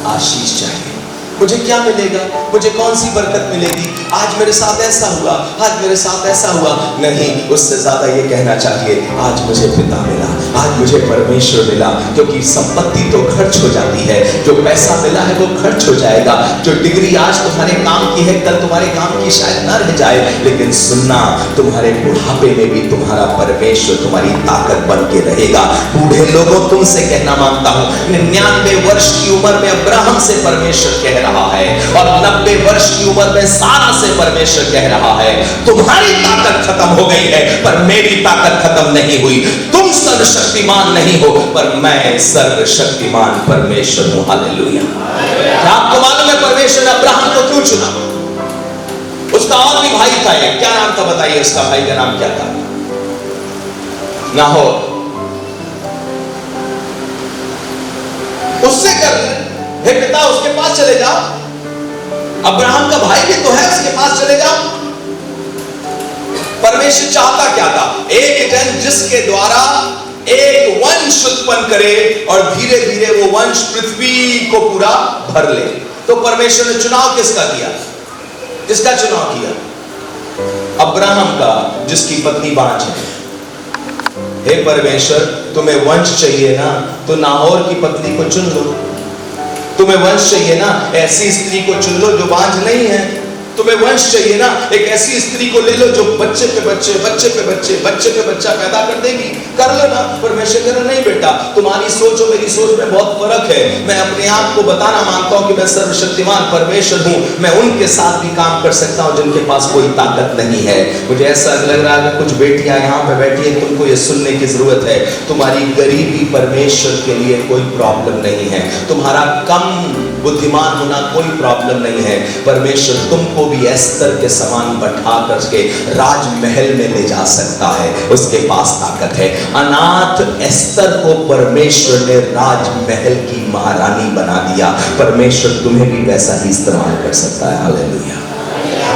आशीष चाहिए। मुझे क्या मिलेगा? मुझे कौन सी बरकत मिलेगी? आज मेरे साथ ऐसा हुआ, आज मेरे साथ ऐसा हुआ। नहीं, उससे ज्यादा ये कहना चाहिए, आज मुझे पिता मिला, आज मुझे परमेश्वर मिला। क्योंकि संपत्ति तो खर्च हो जाती है, जो पैसा मिला है वो खर्च हो जाएगा। जो डिग्री आज तुम्हारे काम की है कल तुम्हारे काम की शायद न रह जाए, लेकिन सुनना, तुम्हारे बुढ़ापे में भी तुम्हारा परमेश्वर तुम्हारी ताकत बन के रहेगा। बूढ़े लोगों, तुमसे कहना मांगता हूं, 99 वर्ष की उम्र में अब्राहम से परमेश्वर कह रहा है, और 90 वर्ष की उम्र में सारा से परमेश्वर कह रहा है, तुम्हारी ताकत खत्म हो गई है पर मेरी ताकत खत्म नहीं हुई। तुम सर्वशक्तिमान नहीं हो, पर मैं सर्वशक्तिमान परमेश्वर हूं। हालेलुया। क्या आपको मालूम है परमेश्वर ने अब्राहम को क्यों चुना? उसका और भी भाई था, क्या नाम था बताइए? उसका भाई का नाम क्या था? नाहोर। उससे कर, हे पिता उसके पास चले जाओ, अब्राहम का भाई भी तो है, उसके पास चले जाओ। परमेश्वर चाहता क्या था? एक जन जिसके द्वारा एक वंश उत्पन्न करे और धीरे धीरे वो वंश पृथ्वी को पूरा भर ले। तो परमेश्वर ने चुनाव किसका किया? किसका चुनाव किया? अब्राहम का, जिसकी पत्नी बांझ है। हे परमेश्वर, तुम्हें वंश चाहिए ना, तो नाहोर की पत्नी को चुन लो। तुम्हें वंश चाहिए ना, ऐसी स्त्री को चुन लो जो बांझ नहीं है। तुम्हें वंश चाहिए ना, एक ऐसी स्त्री को ले लो जो बच्चे पे बच्चे, बच्चे पे बच्चे, बच्चे पे बच्चा पैदा कर देगी। कर लो ना। परमेश्वर कह रहा नहीं बेटा, तुम्हारी सोच और मेरी सोच में बहुत फर्क है। मैं अपने आप को बताना मांगता हूं कि मैं सर्वशक्तिमान परमेश्वर हूं। मैं उनके साथ भी काम कर सकता हूं जिनके पास कोई ताकत नहीं है। मुझे ऐसा लग रहा है कि कुछ बेटियां यहाँ पे बैठी है, तुमको ये सुनने की जरूरत है, तुम्हारी गरीबी परमेश्वर के लिए कोई प्रॉब्लम नहीं है। तुम्हारा कम बुद्धिमान होना कोई प्रॉब्लम नहीं है। परमेश्वर तुमको भी एस्तर के समान बैठा करके राजमहल में ले जा सकता है, उसके पास ताकत है। अनाथ एस्तर को परमेश्वर ने राजमहल की महारानी बना दिया। परमेश्वर तुम्हें भी वैसा ही इस्तेमाल कर सकता है। हालेलुया।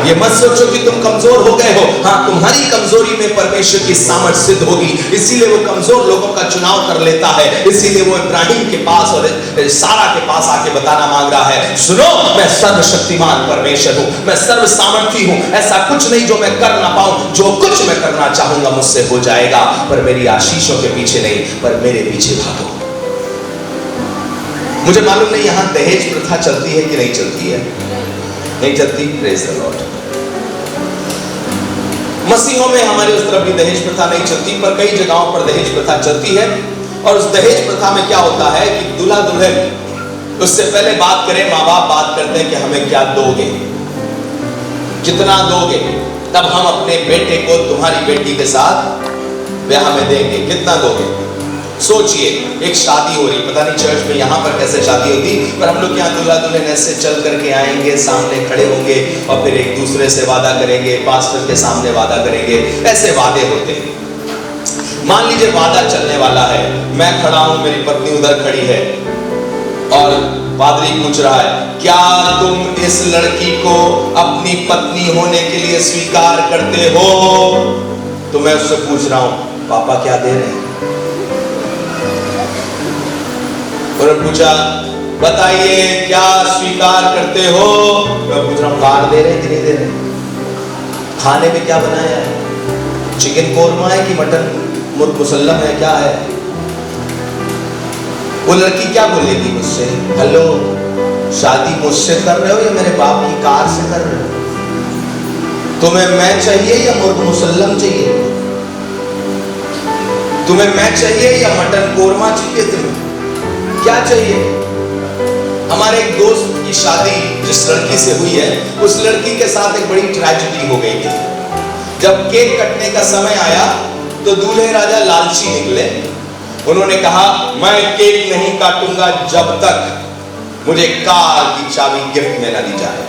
ये मत सोचो कि तुम कमजोर हो गए हो। हाँ, तुम्हारी कमजोरी में परमेश्वर की सामर्थ सिद्ध होगी, इसीलिए वो कमजोर लोगों का चुनाव कर लेता है। इसीलिए वो इब्राहिम के पास और सारा के पास आके बताना मांग रहा है, सुनो, मैं सर्वशक्तिमान परमेश्वर हूं, मैं सर्व सामर्थी हूं। ऐसा कुछ नहीं जो मैं कर ना पाऊं, जो कुछ मैं करना चाहूंगा मुझसे हो जाएगा। पर मेरी आशीषों के पीछे नहीं, पर मेरे पीछे भागो। मुझे मालूम नहीं यहां दहेज प्रथा चलती है कि नहीं चलती है। नहीं चलती? Praise the Lord. मसीहों में हमारे उस तरफ भी दहेज प्रथा नहीं चलती, पर कई जगहों पर दहेज प्रथा चलती है। और उस दहेज प्रथा में क्या होता है कि दूल्हा दुल्हन उससे पहले बात करें, माँ बाप बात करते हैं कि हमें क्या दोगे, कितना दोगे, तब हम अपने बेटे को तुम्हारी बेटी के साथ ब्याह में देंगे, कितना दोगे? सोचिए, एक शादी हो रही, पता नहीं चर्च में यहाँ पर कैसे शादी होती, पर हम लोग यहाँ दूल्हा दुल्हन ऐसे चल करके आएंगे, सामने खड़े होंगे और फिर एक दूसरे से वादा करेंगे, पास्टर के सामने वादा करेंगे, ऐसे वादे होते हैं। मान लीजिए वादा चलने वाला है, मैं खड़ा हूं, मेरी पत्नी उधर खड़ी है और पादरी पूछ रहा है, क्या तुम इस लड़की को अपनी पत्नी होने के लिए स्वीकार करते हो? तो मैं उससे पूछ रहा हूं, पापा क्या दे रहे हैं? उन्होंने पूछा, बताइए क्या स्वीकार करते हो? मैं पूछ रहा हूं, कार दे रहे हैं कि नहीं दे रहे? खाने में क्या बनाया है? चिकन कोरमा है कि मटन मुसल्लम है, क्या है? वो लड़की क्या बोलेगी मुझसे? हेलो, शादी मुझसे कर रहे हो या मेरे बाप की कार से कर रहे हो? तुम्हें मैं चाहिए या मुर्ग मुसल्लम चाहिए? तुम्हें मैं चाहिए या मटन कोरमा चाहिए? तुम्हें क्या चाहिए? हमारे एक दोस्त की शादी जिस लड़की से हुई है, उस लड़की के साथ एक बड़ी ट्रेजेडी हो गई थी। जब केक कटने का समय आया तो दूल्हे राजा लालची निकले। उन्होंने कहा, मैं केक नहीं काटूंगा जब तक मुझे कार की चाबी गिफ्ट में न दी जाए।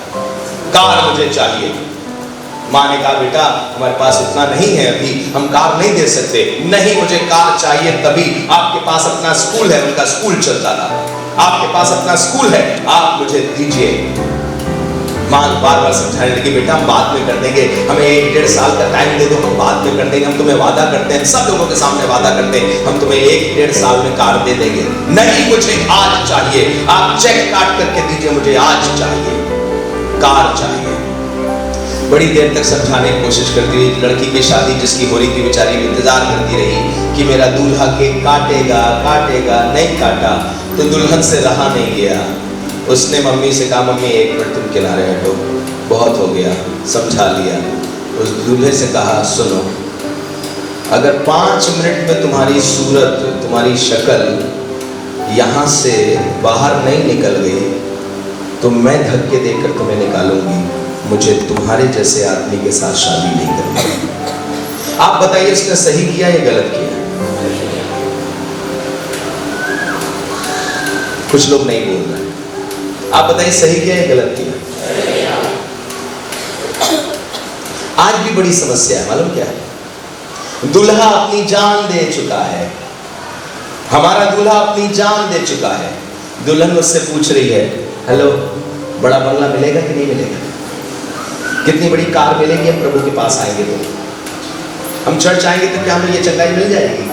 कार मुझे चाहिए। माँ ने कहा, बेटा हमारे पास इतना नहीं है, अभी हम कार नहीं दे सकते। नहीं, मुझे कार चाहिए तभी। आपके पास अपना स्कूल है, उनका स्कूल चलता था, आपके पास अपना स्कूल है, आप मुझे दीजिए। माँ बार बार समझाने लगी, बेटा हम बाद में कर देंगे, हमें 1-1.5 साल का टाइम दे दो, हम बाद में कर देंगे, हम तुम्हें वादा करते हैं, सब लोगों के सामने वादा करते हैं, हम तुम्हें 1-1.5 साल में कार दे देंगे। नहीं, मुझे आज चाहिए, आप चेक काट करके दीजिए, मुझे आज चाहिए, कार चाहिए। बड़ी देर तक समझाने की कोशिश करती रही। लड़की की शादी जिसकी हो रही थी, बेचारी इंतजार करती रही कि मेरा दूल्हा केक काटेगा काटेगा। नहीं काटा तो दुल्हन से रहा नहीं गया। उसने मम्मी से कहा, मम्मी 1 मिनट तुम किनारे हटो, बहुत हो गया, समझा लिया। उस दूल्हे से कहा, सुनो, अगर 5 मिनट में तुम्हारी सूरत, तुम्हारी शक्ल यहाँ से बाहर नहीं निकल गई तो मैं धक्के देकर तुम्हें निकालूंगी। मुझे तुम्हारे जैसे आदमी के साथ शादी नहीं करनी। आप बताइए, उसने सही किया या गलत किया? कुछ लोग नहीं बोल रहे। आप बताइए, सही किया या गलत किया? आज भी बड़ी समस्या है, मालूम क्या है? दूल्हा अपनी जान दे चुका है, हमारा दूल्हा अपनी जान दे चुका है। दुल्हन मुझसे पूछ रही है, हेलो, बड़ा बंगला मिलेगा कि नहीं मिलेगा? कितनी बड़ी कार मिलेगी हम प्रभु के पास आएंगे तो? हम चर्च आएंगे तो क्या हमें ये चंगाई मिल जाएगी?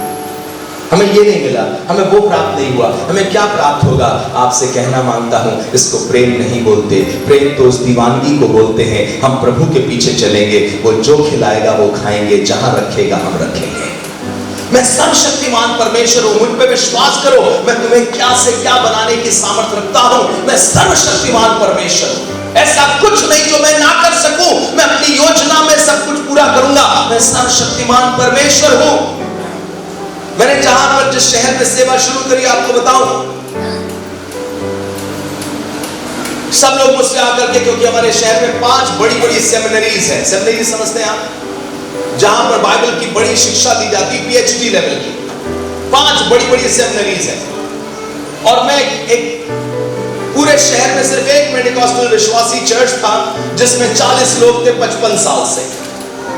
हमें ये नहीं मिला, हमें वो प्राप्त नहीं हुआ, हमें क्या प्राप्त होगा? आपसे कहना मांगता हूं, इसको प्रेम नहीं बोलते। प्रेम तो उस दीवानगी को बोलते हैं। हम प्रभु के पीछे चलेंगे, वो जो खिलाएगा वो खाएंगे, जहां रखेगा हम रखेंगे। मैं सर्वशक्तिमान परमेश्वर हूं, मुझ पे विश्वास करो, मैं तुम्हें क्या से क्या बनाने की सामर्थ रखता हूं। मैं सर्वशक्तिमान परमेश्वर हूं, ऐसा कुछ नहीं जो मैं ना कर सकूं। मैं अपनी योजना में सब कुछ पूरा करूंगा। मैं सर्वशक्तिमान परमेश्वर हूं। मैंने जहां पर जिस शहर में सेवा शुरू करी, आपको बताऊं, सब लोग मुझसे आकर के, क्योंकि हमारे शहर में 5 बड़ी-बड़ी सेमिनरीज हैं। सेमिनरी समझते हैं आप? जहां पर बाइबल की बड़ी शिक्षा दी जाती है, PhD लेवल की 5 बड़ी-बड़ी सेमिनरीज हैं। और मैं एक पूरे शहर में सिर्फ एक पेंटिकॉस्टल विश्वासी चर्च था जिसमें 40 लोग थे 55 साल से।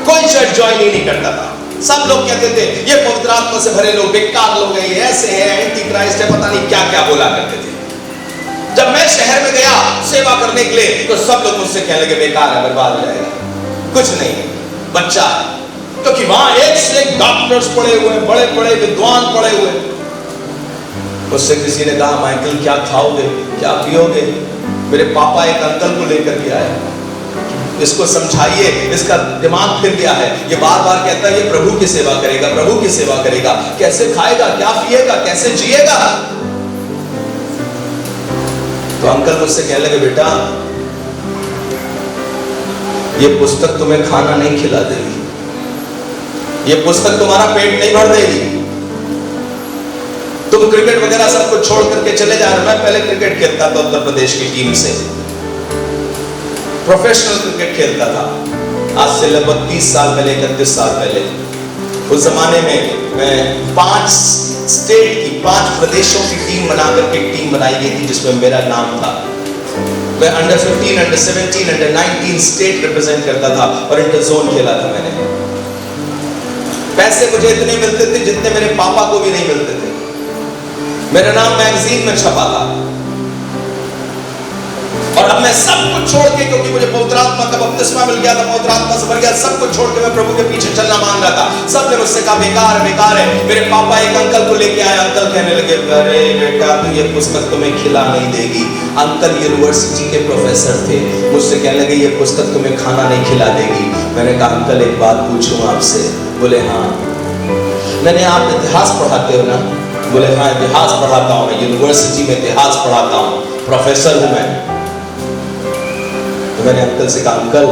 कोई चर्च ज्वाइन ही नहीं करता था। सब लोग कहते थे, ये पवित्र आत्मा से भरे लोग बेकार लोग हैं, ये ऐसे हैं, एंटी क्राइस्ट है, पता नहीं क्या क्या बोला करते थे। जब मैं शहर में गया सेवा करने के लिए तो सब लोग मुझसे कहने लगे, बेकार है, बर्बाद हो जाएगा, कुछ नहीं, बच्चा है। क्योंकि वहां एक से एक डॉक्टर्स पड़े हुए, बड़े बड़े विद्वान पड़े हुए। मुझसे किसी ने कहा, माइकल क्या खाओगे, क्या पियोगे? मेरे पापा एक अंकल को लेकर के आए, इसको समझाइए, इसका दिमाग फिर गया है, ये बार बार कहता है ये प्रभु की सेवा करेगा, प्रभु की सेवा करेगा। कैसे खाएगा, क्या पिएगा, कैसे जिएगा? तो अंकल मुझसे कहने लगे, बेटा ये पुस्तक तुम्हें खाना नहीं खिला देगी, ये पुस्तक तुम्हारा पेट नहीं भर देगी। तुम क्रिकेट वगैरह सब कुछ छोड़ करके चले जा रहे हो। मैं पहले क्रिकेट खेलता था उत्तर प्रदेश की टीम से, प्रोफेशनल क्रिकेट खेलता था, आज से लगभग 30 साल पहले, 31 साल पहले। उस जमाने में मैं 5 स्टेट की 5 प्रदेशों की टीम बना करके टीम बनाई गई थी जिसमें मेरा नाम था। मैं under 15, under 17, under 19 state represent करता था और इंटर जोन खेला था मैंने। पैसे मुझे इतने मिलते थे जितने मेरे पापा को भी नहीं मिलते थे। मेरा नाम मैगजीन में छपा था और अब मैं सब कुछ छोड़ के, क्योंकि मुझे पवित्र आत्मा का बपतिस्मा मिल गया था, पवित्र आत्मा से भर गया, सब कुछ छोड़ के मैं प्रभु के पीछे चलना मान रहा था। सबने मुझसे कहा बेकार है, बेकार है। मेरे पापा एक अंकल को लेके आए, अंकल कहने लगे अरे बेटा तू ये पुस्तक तुम्हें खिला नहीं देगी। अंकल यूनिवर्सिटी के प्रोफेसर थे, मुझसे कहने लगे ये पुस्तक तुम्हें खाना नहीं खिला देगी। मैंने कहा अंकल एक बात पूछूं आपसे? बोले हाँ। मैंने आप इतिहास पढ़ाते हो ना? बोले हाँ इतिहास पढ़ाता हूँ, मैं यूनिवर्सिटी में इतिहास पढ़ाता हूँ, प्रोफेसर हूँ मैं। तो मैंने अंकल से कहा अंकल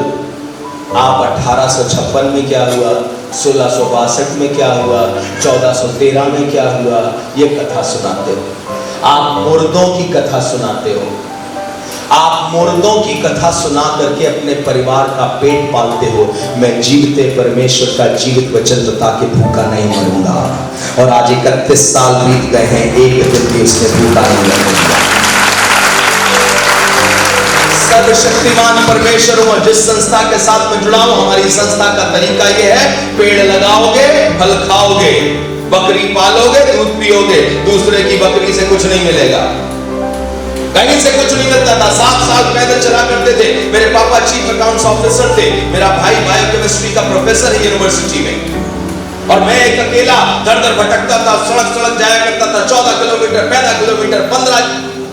आप 1856 में क्या हुआ, 1662 में क्या हुआ, 1413 में क्या हुआ, ये कथा सुनाते हो। आप मुर्दों की कथा सुनाते हो। आप मुर्दों की कथा सुना करके अपने परिवार का पेट पालते हो। मैं जीवते परमेश्वर का जीवित वचन बता के भूखा नहीं मरूंगा। और आज 31 साल बीत गए हैं, एक दिन भी उसने भूखा नहीं मरूंगा। सर्वशक्तिमान परमेश्वर हूं और जिस संस्था के साथ मैं जुड़ा हूं, हमारी संस्था का तरीका यह है, पेड़ लगाओगे फल खाओगे, बकरी पालोगे दूध पियोगे, दूसरे की बकरी से कुछ नहीं मिलेगा, कहीं से कुछ नहीं मिलता था। 7 साल पैदल चला करते थे। मेरे पापा चीफ अकाउंट्स ऑफिसर थे, मेरा भाई बायोकेमिस्ट्री का प्रोफेसर है यूनिवर्सिटी में, और मैं एक अकेला दर दर भटकता था, सड़क सड़क जाया करता था। 14 किलोमीटर 15 किलोमीटर 15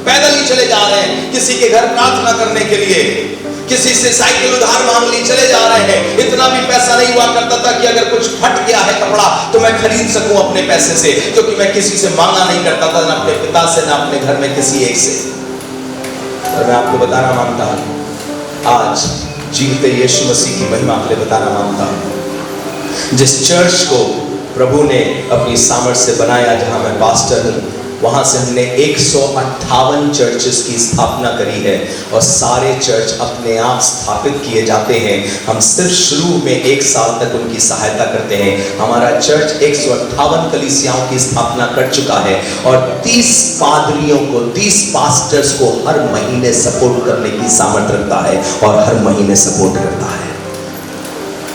पैदल ही चले जा रहे हैं, किसी के घर प्रार्थना करने के लिए, किसी से साइकिल उधार मांग ली, चले जा रहे हैं। इतना भी पैसा नहीं हुआ करता था कि अगर कुछ फट गया है कपड़ा तो मैं खरीद सकूं अपने पैसे से, क्योंकि मैं किसी से मांगा नहीं करता था, ना अपने पिता से ना अपने घर में किसी एक से। और मैं आपको बताना मांगता हूं, आज जीवते यीशु मसीह की महिमा के लिए बताना मांगता हूं, जिस चर्च को प्रभु ने अपनी सामर्थ से बनाया, जहां मैं पास्टर हूं, वहां से हमने 158 चर्चेस की स्थापना करी है और सारे चर्च अपने आप स्थापित किए जाते हैं। हम सिर्फ शुरू में 1 साल तक उनकी सहायता करते हैं। हमारा चर्च 158 कलीसियाओं की स्थापना कर चुका है और 30 पादरियों को, 30 पास्टर्स को हर महीने सपोर्ट करने की सामर्थ्य रखता है और हर महीने सपोर्ट करता है।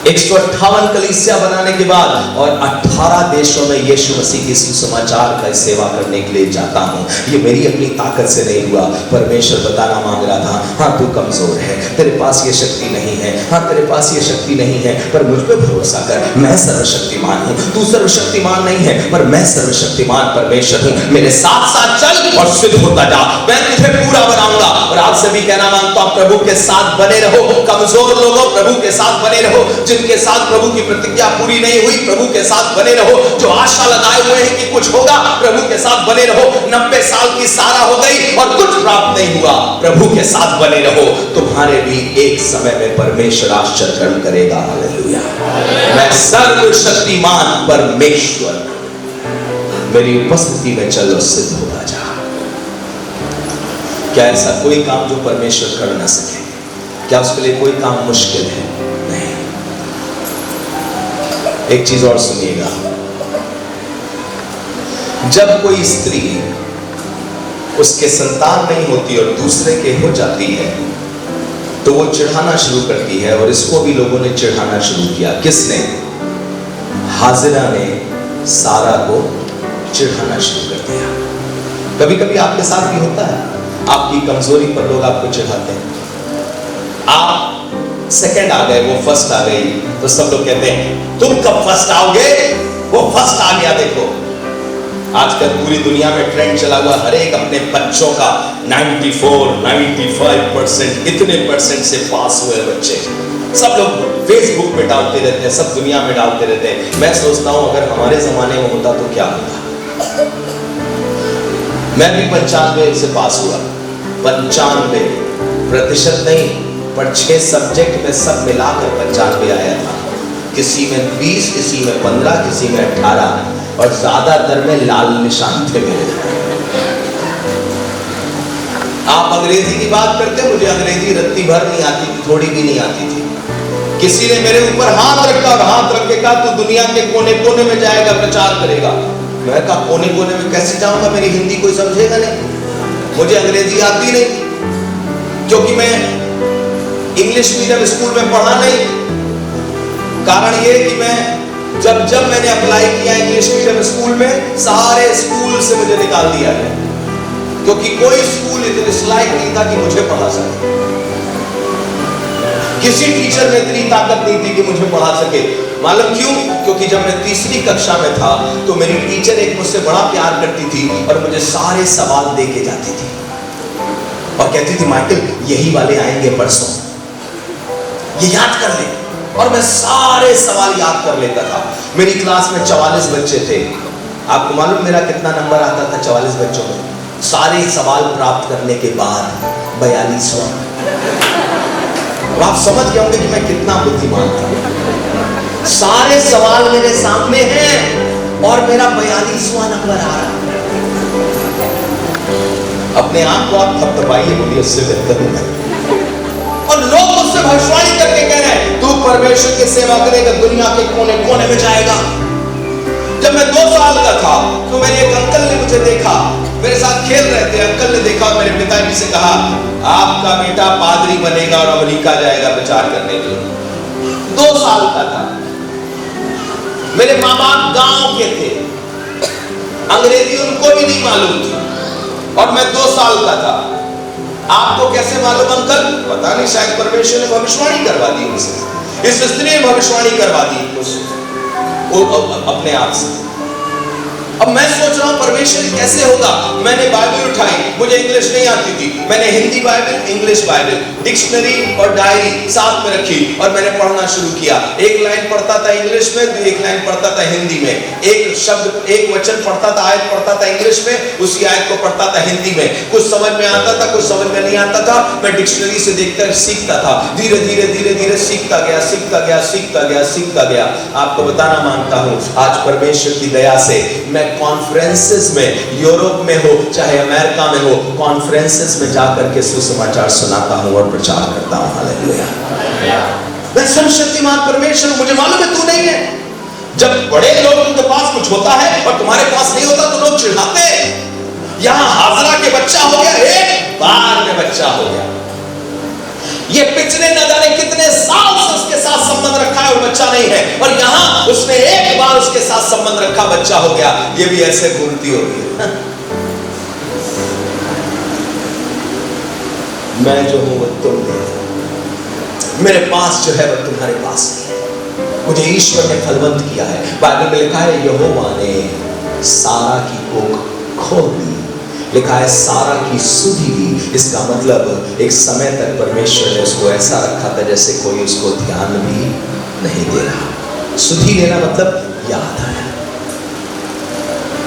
158 कलीसिया बनाने के बाद और 18 देशों में यीशु मसीह की सुसमाचार का सेवा करने के लिए जाता हूं। ये मेरी अपनी ताकत से नहीं हुआ, परमेश्वर बताना मांग रहा था, हाँ तू कमजोर है, तेरे पास ये शक्ति नहीं है, हाँ तेरे पास ये शक्ति नहीं है, पर मुझ पे भरोसा कर, मैं सर्वशक्तिमान हूं। तू सर्वशक्तिमान नहीं है पर मैं सर्वशक्तिमान परमेश्वर हूं। मेरे साथ साथ चल और सिद्ध होता जा, मैं तुझे पूरा बनाऊंगा। और आपसे भी कहना मांगता हूं, प्रभु के साथ बने रहो। कमजोर लोगों प्रभु के साथ बने रहो। जिनके साथ प्रभु की प्रतिज्ञा पूरी नहीं हुई, प्रभु के साथ बने रहो। जो आशा लगाए हुए हैं कि कुछ होगा, प्रभु के साथ बने रहो। 90 साल की सारा हो गई और कुछ प्राप्त नहीं हुआ, प्रभु के साथ बने रहो। तुम्हारे भी एक समय में परमेश्वर आश्चर्य कर्म करेगा। हालेलुया। मैं सर्वशक्तिमान परमेश्वर, मेरी उपस्थिति में चलो सिद्ध होता जा। क्या ऐसा कोई काम जो परमेश्वर कर ना सके? क्या उसके लिए कोई काम मुश्किल है? नहीं। एक चीज और सुनिएगा, जब कोई स्त्री उसके संतान नहीं होती और दूसरे के हो जाती है तो वो चिढ़ाना शुरू करती है, और इसको भी लोगों ने चिढ़ाना शुरू किया। किसने? हाजिरा ने सारा को चिढ़ाना शुरू कर दिया। कभी कभी आपके साथ भी होता है, आपकी कमजोरी पर लोग आपको चिढ़ाते हैं। आप सेकंड आ गए, वो फर्स्ट आ गई, तो सब लोग कहते हैं तुम कब फर्स्ट आओगे? वो फर्स्ट आ गया। देखो आजकल पूरी दुनिया में ट्रेंड चला हुआ, हर एक अपने बच्चों का 94, 95% इतने परसेंट से पास हुए बच्चे सब लोग फेसबुक पे डालते रहते हैं, सब दुनिया में डालते रहते हैं। मैं सोचता हूं अगर हमारे जमाने में होता तो क्या होता। मैं भी 95 से पास हुआ, 95% नहीं पर 6 सब्जेक्ट में सब मिलाकर 95 आया था। किसी में 20, किसी में 15, किसी में 18 और ज्यादातर में लाल निशान थे मेरे। आप अंग्रेजी की बात करते, मुझे अंग्रेजी रत्ती भर नहीं आती थी, थोड़ी भी नहीं आती थी। किसी ने मेरे ऊपर हाथ रखा और हाथ रख के कहा तू दुनिया के कोने कोने में जाएगा, प्रचार करेगा। मैं कहा कोने कोने में कैसे जाऊंगा, मेरी हिंदी कोई समझेगा नहीं, मुझे अंग्रेजी आती नहीं, क्योंकि मैं इंग्लिश मीडियम स्कूल में पढ़ा नहीं। कारण ये कि मैं जब मैंने अप्लाई किया इंग्लिश मीडियम स्कूल में, सारे स्कूल से मुझे निकाल दिया गया, क्योंकि कोई स्कूल इस लायक नहीं था कि मुझे पढ़ा सके। किसी टीचर में इतनी ताकत नहीं थी कि मुझे पढ़ा सके। मालूम क्यों? क्योंकि जब मैं तीसरी कक्षा में था तो मेरी टीचर एक मुझसे बड़ा प्यार करती थी और मुझे सारे सवाल दे के जाती थी और कहती थी माइकल यही वाले आएंगे परसों, ये याद कर ले। और मैं सारे सवाल याद कर लेता था। मेरी क्लास में 44 बच्चे थे। आपको मालूम मेरा कितना नंबर आता था 44 बच्चों में? सारे सवाल प्राप्त करने के बाद 42वां। आप समझ गए होंगे कि मैं कितना बुद्धिमान था। सारे सवाल मेरे सामने हैं और मेरा 42वां नंबर आ रहा है। अपने आप को आप थपथपाइए, बोलिए उससे बेहतर हूं मैं। और लोग मुझसे भविष्यवाणी करके कह रहे हैं तू परमेश्वर की सेवा करेगा, दुनिया के कोने कोने में जाएगा। जब मैं 2 साल का था तो मेरे एक अंकल ने मुझे देखा, मेरे साथ खेल रहे थे। अंकल ने देखा और मेरे पिताजी से कहा आपका बेटा पादरी बनेगा और अमेरिका जाएगा प्रचार करने के लिए। 2 साल का था। मेरे माँ बाप गांव के थे, अंग्रेजी उनको भी नहीं मालूम थी और मैं 2 साल का था। आपको कैसे मालूम अंकल? पता नहीं, शायद परमेश्वर ने भविष्यवाणी करवा दी मुझसे, इस स्त्री ने भविष्यवाणी करवा दी मुझसे अपने आप से। अब मैं सोच रहा हूं परमेश्वर कैसे होगा। मैंने बाइबल उठाई, मुझे इंग्लिश नहीं आती थी। मैंने Hindi Bible, English Bible, dictionary और डायरी साथ में रखी और मैंने पढ़ना शुरू किया। एक लाइन पढ़ता था इंग्लिश में तो एक लाइन पढ़ता था हिंदी में। एक शब्द, एक वचन पढ़ता था, आयत पढ़ता था इंग्लिश में, उसी आयत को पढ़ता था हिंदी में। कुछ समझ में आता था, कुछ समझ में नहीं आता था। मैं डिक्शनरी से देखकर सीखता था। धीरे धीरे धीरे धीरे सीखता गया, सीखता गया, सीखता गया, सीखता गया। आपको बताना मांगता हूं आज परमेश्वर की दया से मैं कॉन्फ्रेंसेस में, यूरोप में हो चाहे अमेरिका में हो, कॉन्फ्रेंसेस में जाकर के सुसमाचार सुनाता हूं और प्रचार करता हूं। हालेलुया। मैं सर्वशक्तिमान परमेश्वर, मुझे मालूम है तू नहीं है। जब बड़े लोगों के पास कुछ होता है और तुम्हारे पास नहीं होता तो लोग चिढ़ाते हैं। यहां हाजरा के बच्चा हो गया, एक बार में बच्चा हो गया। ये पिछले न जाने कितने साल से उसके साथ संबंध रखा है और बच्चा नहीं है, और यहां उसने एक बार उसके साथ संबंध रखा, बच्चा हो गया। ये भी ऐसे घूमती होगी। मैं जो हूं वो तुम नहीं, मेरे पास जो है वो तुम्हारे पास नहीं है। मुझे ईश्वर ने फलवंत किया है। बाइबल में लिखा है यहोवा ने सारा की कोख खोल दी, लिखा है सारा की सुधि दी। इसका मतलब एक समय तक परमेश्वर ने उसको ऐसा रखा था जैसे कोई उसको ध्यान भी नहीं दे रहा। सुधि लेना मतलब याद आया।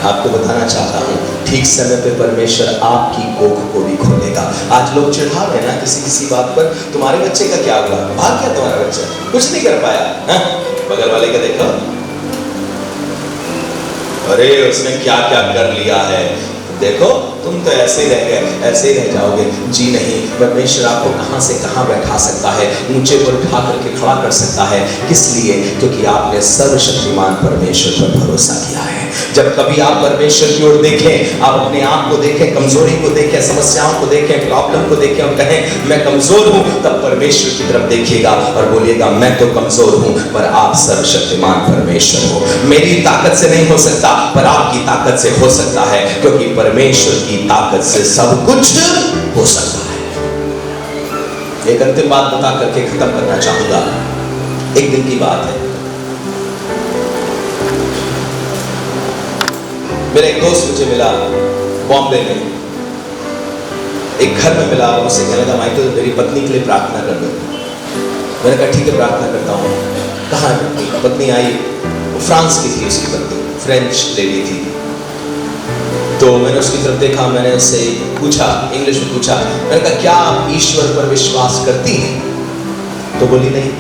आपको बताना चाहता हूं ठीक समय पे परमेश्वर आपकी कोख को भी खोलेगा। आज लोग चिढ़ा रहे हैं ना किसी बात पर, तुम्हारे बच्चे का क्या हुआ, भाग गया तुम्हारा बच्चा, कुछ नहीं कर पाया। बगल वाले का देखो, अरे उसने क्या क्या कर लिया है, देखो तुम तो ऐसे ही रह गए, ऐसे ही रह जाओगे। जी नहीं, परमेश्वर आपको कहां से कहां बैठा सकता है, ऊंचे पर उठा करके खड़ा कर सकता है। किस लिए? क्योंकि आपने सर्वशक्तिमान परमेश्वर पर भरोसा किया है। जब कभी आप परमेश्वर की ओर देखें, आप अपने आप को देखें, कमजोरी को देखें, समस्याओं को देखें, प्रॉब्लम को देखें और कहें मैं कमजोर हूं, तब परमेश्वर की तरफ देखिएगा और बोलिएगा मैं तो कमजोर हूं पर आप सर्वशक्तिमान परमेश्वर हो। मेरी ताकत से नहीं हो सकता पर आपकी ताकत से हो सकता है, क्योंकि परमेश्वर की ताकत से सब कुछ हो सकता है। एक अंतिम बात बता करके खत्म करना चाहूंगा। एक दिन की बात है, मेरा एक दोस्त मुझे मिला बॉम्बे में, एक घर में मिला। मुझसे कहने लगा माइकल मेरी पत्नी के लिए प्रार्थना कर दो। मैंने कहा ठीक है प्रार्थना करता हूँ। कहाँ है पत्नी? आई, वो फ्रांस की थी, उसकी पत्नी फ्रेंच लेडी थी। तो मैंने उसकी तरफ देखा, मैंने उससे पूछा, इंग्लिश में पूछा, मैंने कहा क्या आप ईश्वर पर विश्वास करती हैं? तो बोली नहीं।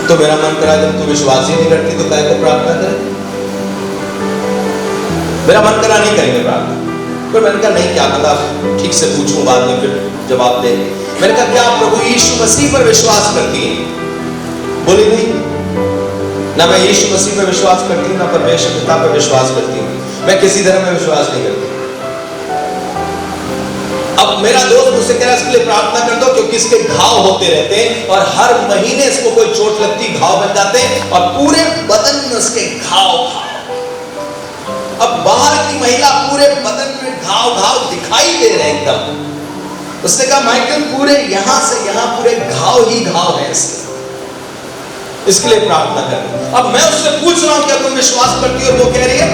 तो मेरा मन करा जब तू विश्वास ही नहीं करती तो काहे को प्रार्थना करे? मेरा मन करा नहीं करेंगे प्रार्थना, पर मैंने कहा नहीं, क्या पता ठीक से पूछूं बाद में फिर जवाब दे। मैंने कहा क्या आप प्रभु यीशु मसीह पर विश्वास करती हैं? बोली नहीं, ना मैं यीशु मसीह पर विश्वास करती हूँ, ना परमेश्वर पिता पर विश्वास करती हूँ, मैं किसी धर्म में विश्वास नहीं करती। अब मेरा दोस्त मुझसे कह रहा है इसके लिए प्रार्थना कर दो, क्योंकि इसके घाव होते रहते हैं और हर महीने इसको कोई चोट लगती, घाव बन जाते हैं और पूरे बदन में उसके घाव। अब बाहर की महिला पूरे बदन में घाव दिखाई दे रहे हैं एकदम। उसने कहा माइकल पूरे यहां से यहां पूरे घाव ही घाव है इसके लिए प्रार्थना कर। अब मैं उससे पूछ रहा हूं क्या तुम विश्वास करती हो? वो कह रही है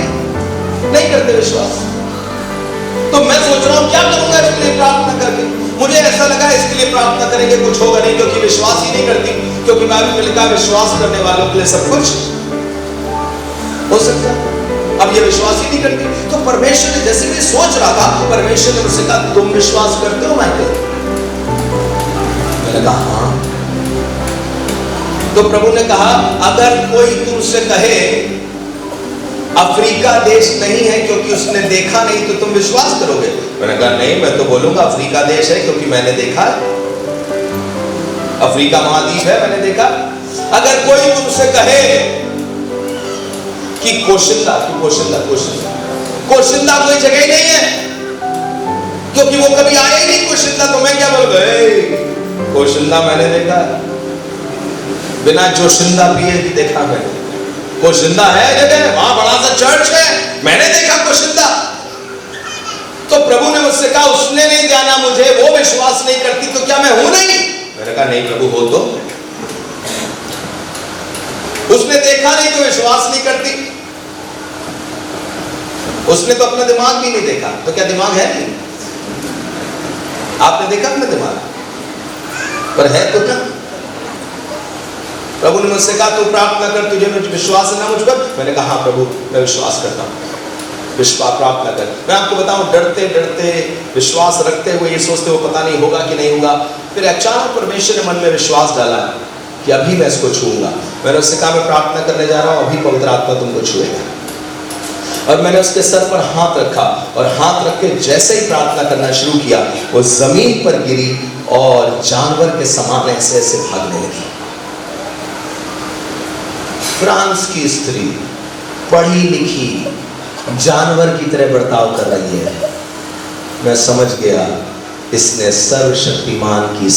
नहीं करते विश्वास। तो मैं सोच रहा हूं क्या करूंगा इसके लिए प्रार्थना करके। मुझे ऐसा लगा इसके लिए प्रार्थना करेंगे कुछ होगा नहीं, क्योंकि विश्वास ही नहीं करती, क्योंकि बाइबल में लिखा है विश्वास करने वालों के लिए सब कुछ हो सकता है। अब ये विश्वास ही नहीं करती। तो परमेश्वर ने, जैसे मैं सोच रहा था, परमेश्वर ने मुझसे कहा तुम विश्वास करते हो माइकल? मैंने कहा हाँ। तो प्रभु ने कहा अगर कोई तुमसे कहे अफ्रीका देश नहीं है क्योंकि उसने देखा नहीं, तो तुम विश्वास करोगे? मैंने कहा नहीं, मैं तो बोलूंगा अफ्रीका देश है क्योंकि मैंने देखा है, अफ्रीका महाद्वीप है, मैंने देखा। अगर कोई तुमसे कहे कि कोशिंदा कोई जगह ही नहीं है क्योंकि वो कभी आया ही नहीं कोशिंदा, तो मैं क्या बोलूंगा? कोशिंदा मैंने देखा है, बिना जोशिंदा पिए भी देखा मैंने। कोशिंदा है जगह, वहां बड़ा सा चर्च है, मैंने देखा कोशिंदा। तो प्रभु ने मुझसे कहा उसने नहीं जाना मुझे, वो विश्वास नहीं करती, तो क्या मैं हूं नहीं? मैंने कहा नहीं प्रभु हो तो। उसने देखा नहीं तो विश्वास नहीं करती। उसने तो अपना दिमाग भी नहीं देखा, तो क्या दिमाग है नहीं? आपने देखा अपना दिमाग, पर है तो क्या? प्रभु ने मुझसे कहा तू प्रार्थना कर, तुझे विश्वास है ना मुझ पर? मैंने कहा हाँ प्रभु मैं विश्वास करता हूँ। विश्वास प्रार्थना कर। मैं आपको बताऊं डरते डरते विश्वास रखते हुए ये सोचते हो पता नहीं होगा कि नहीं होगा, फिर अचानक परमेश्वर ने मन में विश्वास डाला कि अभी मैं इसको छूऊंगा। मैंने उससे कहा मैं प्रार्थना करने जा रहा हूँ, अभी पवित्र आत्मा तुमको छुएगा। और मैंने उसके सर पर हाथ रखा और हाथ रख के जैसे ही प्रार्थना करना शुरू किया वो जमीन पर गिरी और जानवर के समान ऐसे ऐसे भागने लगी। फ्रांस की स्त्री पढ़ी लिखी जानवर की तरह बर्ताव कर रही है। मैं समझ गया इसने सर्वशक्तिमान की